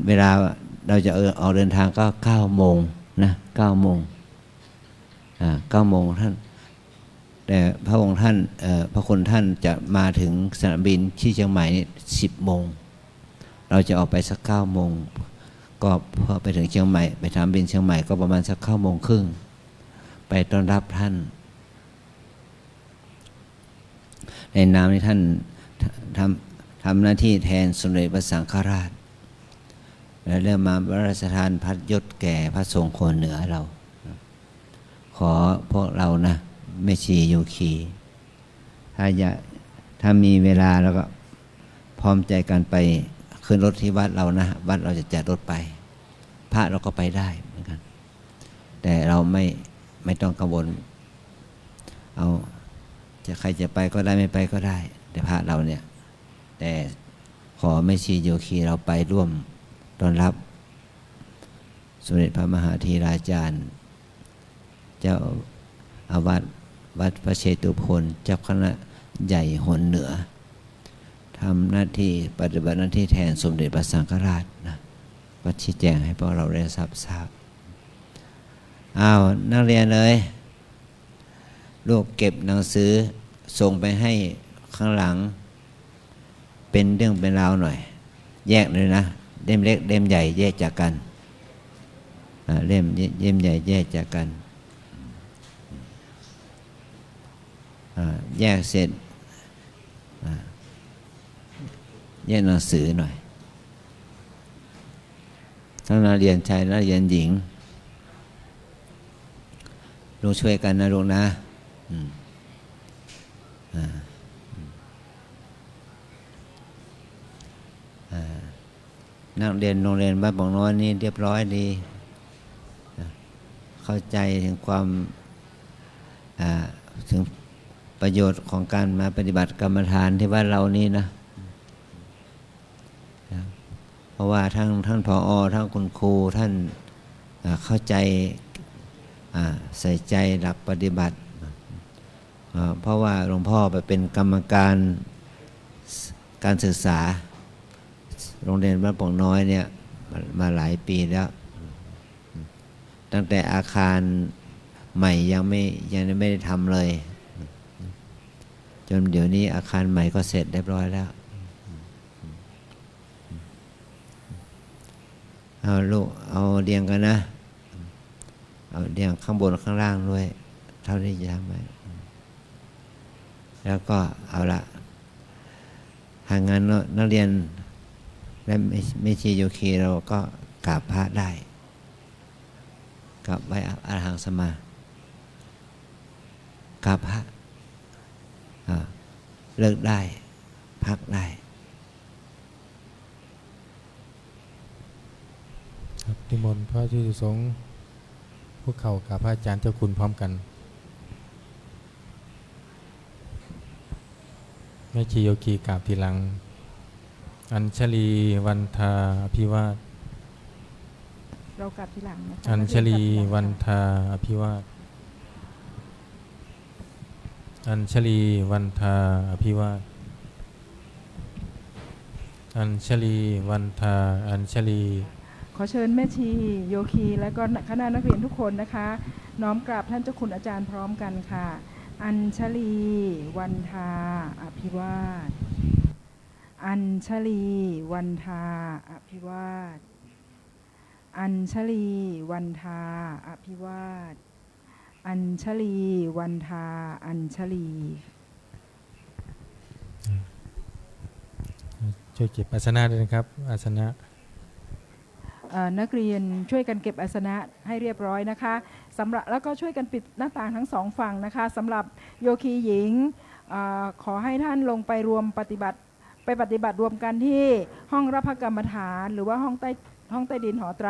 เวลาเราจะออกเดินทางก็9 โมงนะ9 โมง9 โมงท่านแต่พระองค์ท่านพระคุณท่านจะมาถึงสนามบินที่เชียงใหม่นี่10 โมงเราจะออกไปสัก9 โมงก็พอไปถึงเชียงใหม่ไปสนามบินเชียงใหม่ก็ประมาณสัก9 โมงครึ่งไปต้อนรับท่านในนามที่ท่านทำหน้าที่แทนสมเด็จพระสังฆราชและเริ่มมาพระราชทานพัดยศแก่พระสงฆ์คนเหนือเราขอพวกเรานะแม่ชีโยคีถ้ามีเวลาแล้วก็พร้อมใจกันไปขึ้นรถที่วัดเรานะวัดเราจะจัดรถไปพระเราก็ไปได้เหมือนกันแต่เราไม่ต้องกังวลเอาจะใครจะไปก็ได้ไม่ไปก็ได้แต่พระเราเนี่ยแต่ขอแม่ชีโยคีเราไปร่วมต้อนรับสมเด็จพระมหาธีราจารย์เจ้าอาวาสวัดพระเชตุพนเจ้าคณะใหญ่หนเหนือทำหน้าที่ปฏิบัติหน้าที่แทนสมเด็จพระสังฆราชนะก็ชี้แจงให้พวกเราได้ทราบนักเรียนเลยลูกเก็บหนังสือส่งไปให้ข้างหลังเป็นเรื่องเป็นราวหน่อยแยกเลยนะเล่มเล็กเล่มใหญ่แยกจากกันเล่มใหญ่แยกจากกัน แยกเสร็จแยกหนังสือหน่อยทั้งนักเรียนชายนักเรียนหญิงลูกช่วยกันนะลูกนะนักเรียนโรงเรียนบ้านบางน้อยนี่เรียบร้อยดีเข้าใจถึงความถึงประโยชน์ของการมาปฏิบัติกรรมฐานที่บ้านเรานี่นะเพราะว่าท่านผอ.ทั้งคุณครูท่านเข้าใจใส่ใจหลักปฏิบัติเพราะว่าหลวงพ่อไปเป็นกรรมการศึกษาโรงเรียนบ้านโป่งน้อยเนี่ยมาหลายปีแล้วตั้งแต่อาคารใหม่ยังไม่ได้ทำเลยจนเดี๋ยวนี้อาคารใหม่ก็เสร็จเรียบร้อยแล้วเอาลูกเอาเรียงกันนะเอาเรียงข้างบนข้างล่างด้วยเท่าที่จะทำไว้แล้วก็เอาละหางานนักเรียนและไม่ชีโยคีเราก็กราบพระได้กราบไหว้อรหังสมากราบพระเลิกได้พักได้ครับนิมนต์พระภิกษุสงฆ์พวกเขากับพระอาจารย์เจ้าคุณพร้อมกันแม่ชีโยคีกราบทีหลังอัญชลีวันทาอภิวาทเรากลับทีหลังนะคะอัญชลีวันทาอภิวาทอัญชลีวันทาอภิวาทอัญชลีวันทาอัญชลีขอเชิญแม่ชีโยคีและก็คณะนักเรียนทุกคนนะคะน้อมกราบท่านเจ้าคุณอาจารย์พร้อมกันค่ะอัญชลีวันทาอภิวาทอัญชลีวันทาอภิวาทอัญชลีวันทาอภิวาทอัญชลีวันทาอัญชลีช่วยเก็บอาสนะด้วยนะครับอาสนะนักเรียนช่วยกันเก็บอาสนะให้เรียบร้อยนะคะสำหรับแล้วก็ช่วยกันปิดหน้าต่างทั้งสองฝั่งนะคะสำหรับโยคีหญิงขอให้ท่านลงไปปฏิบัติรวมกันที่ห้องรับพระกรรมฐานหรือว่าห้องใต้ดินหอไตร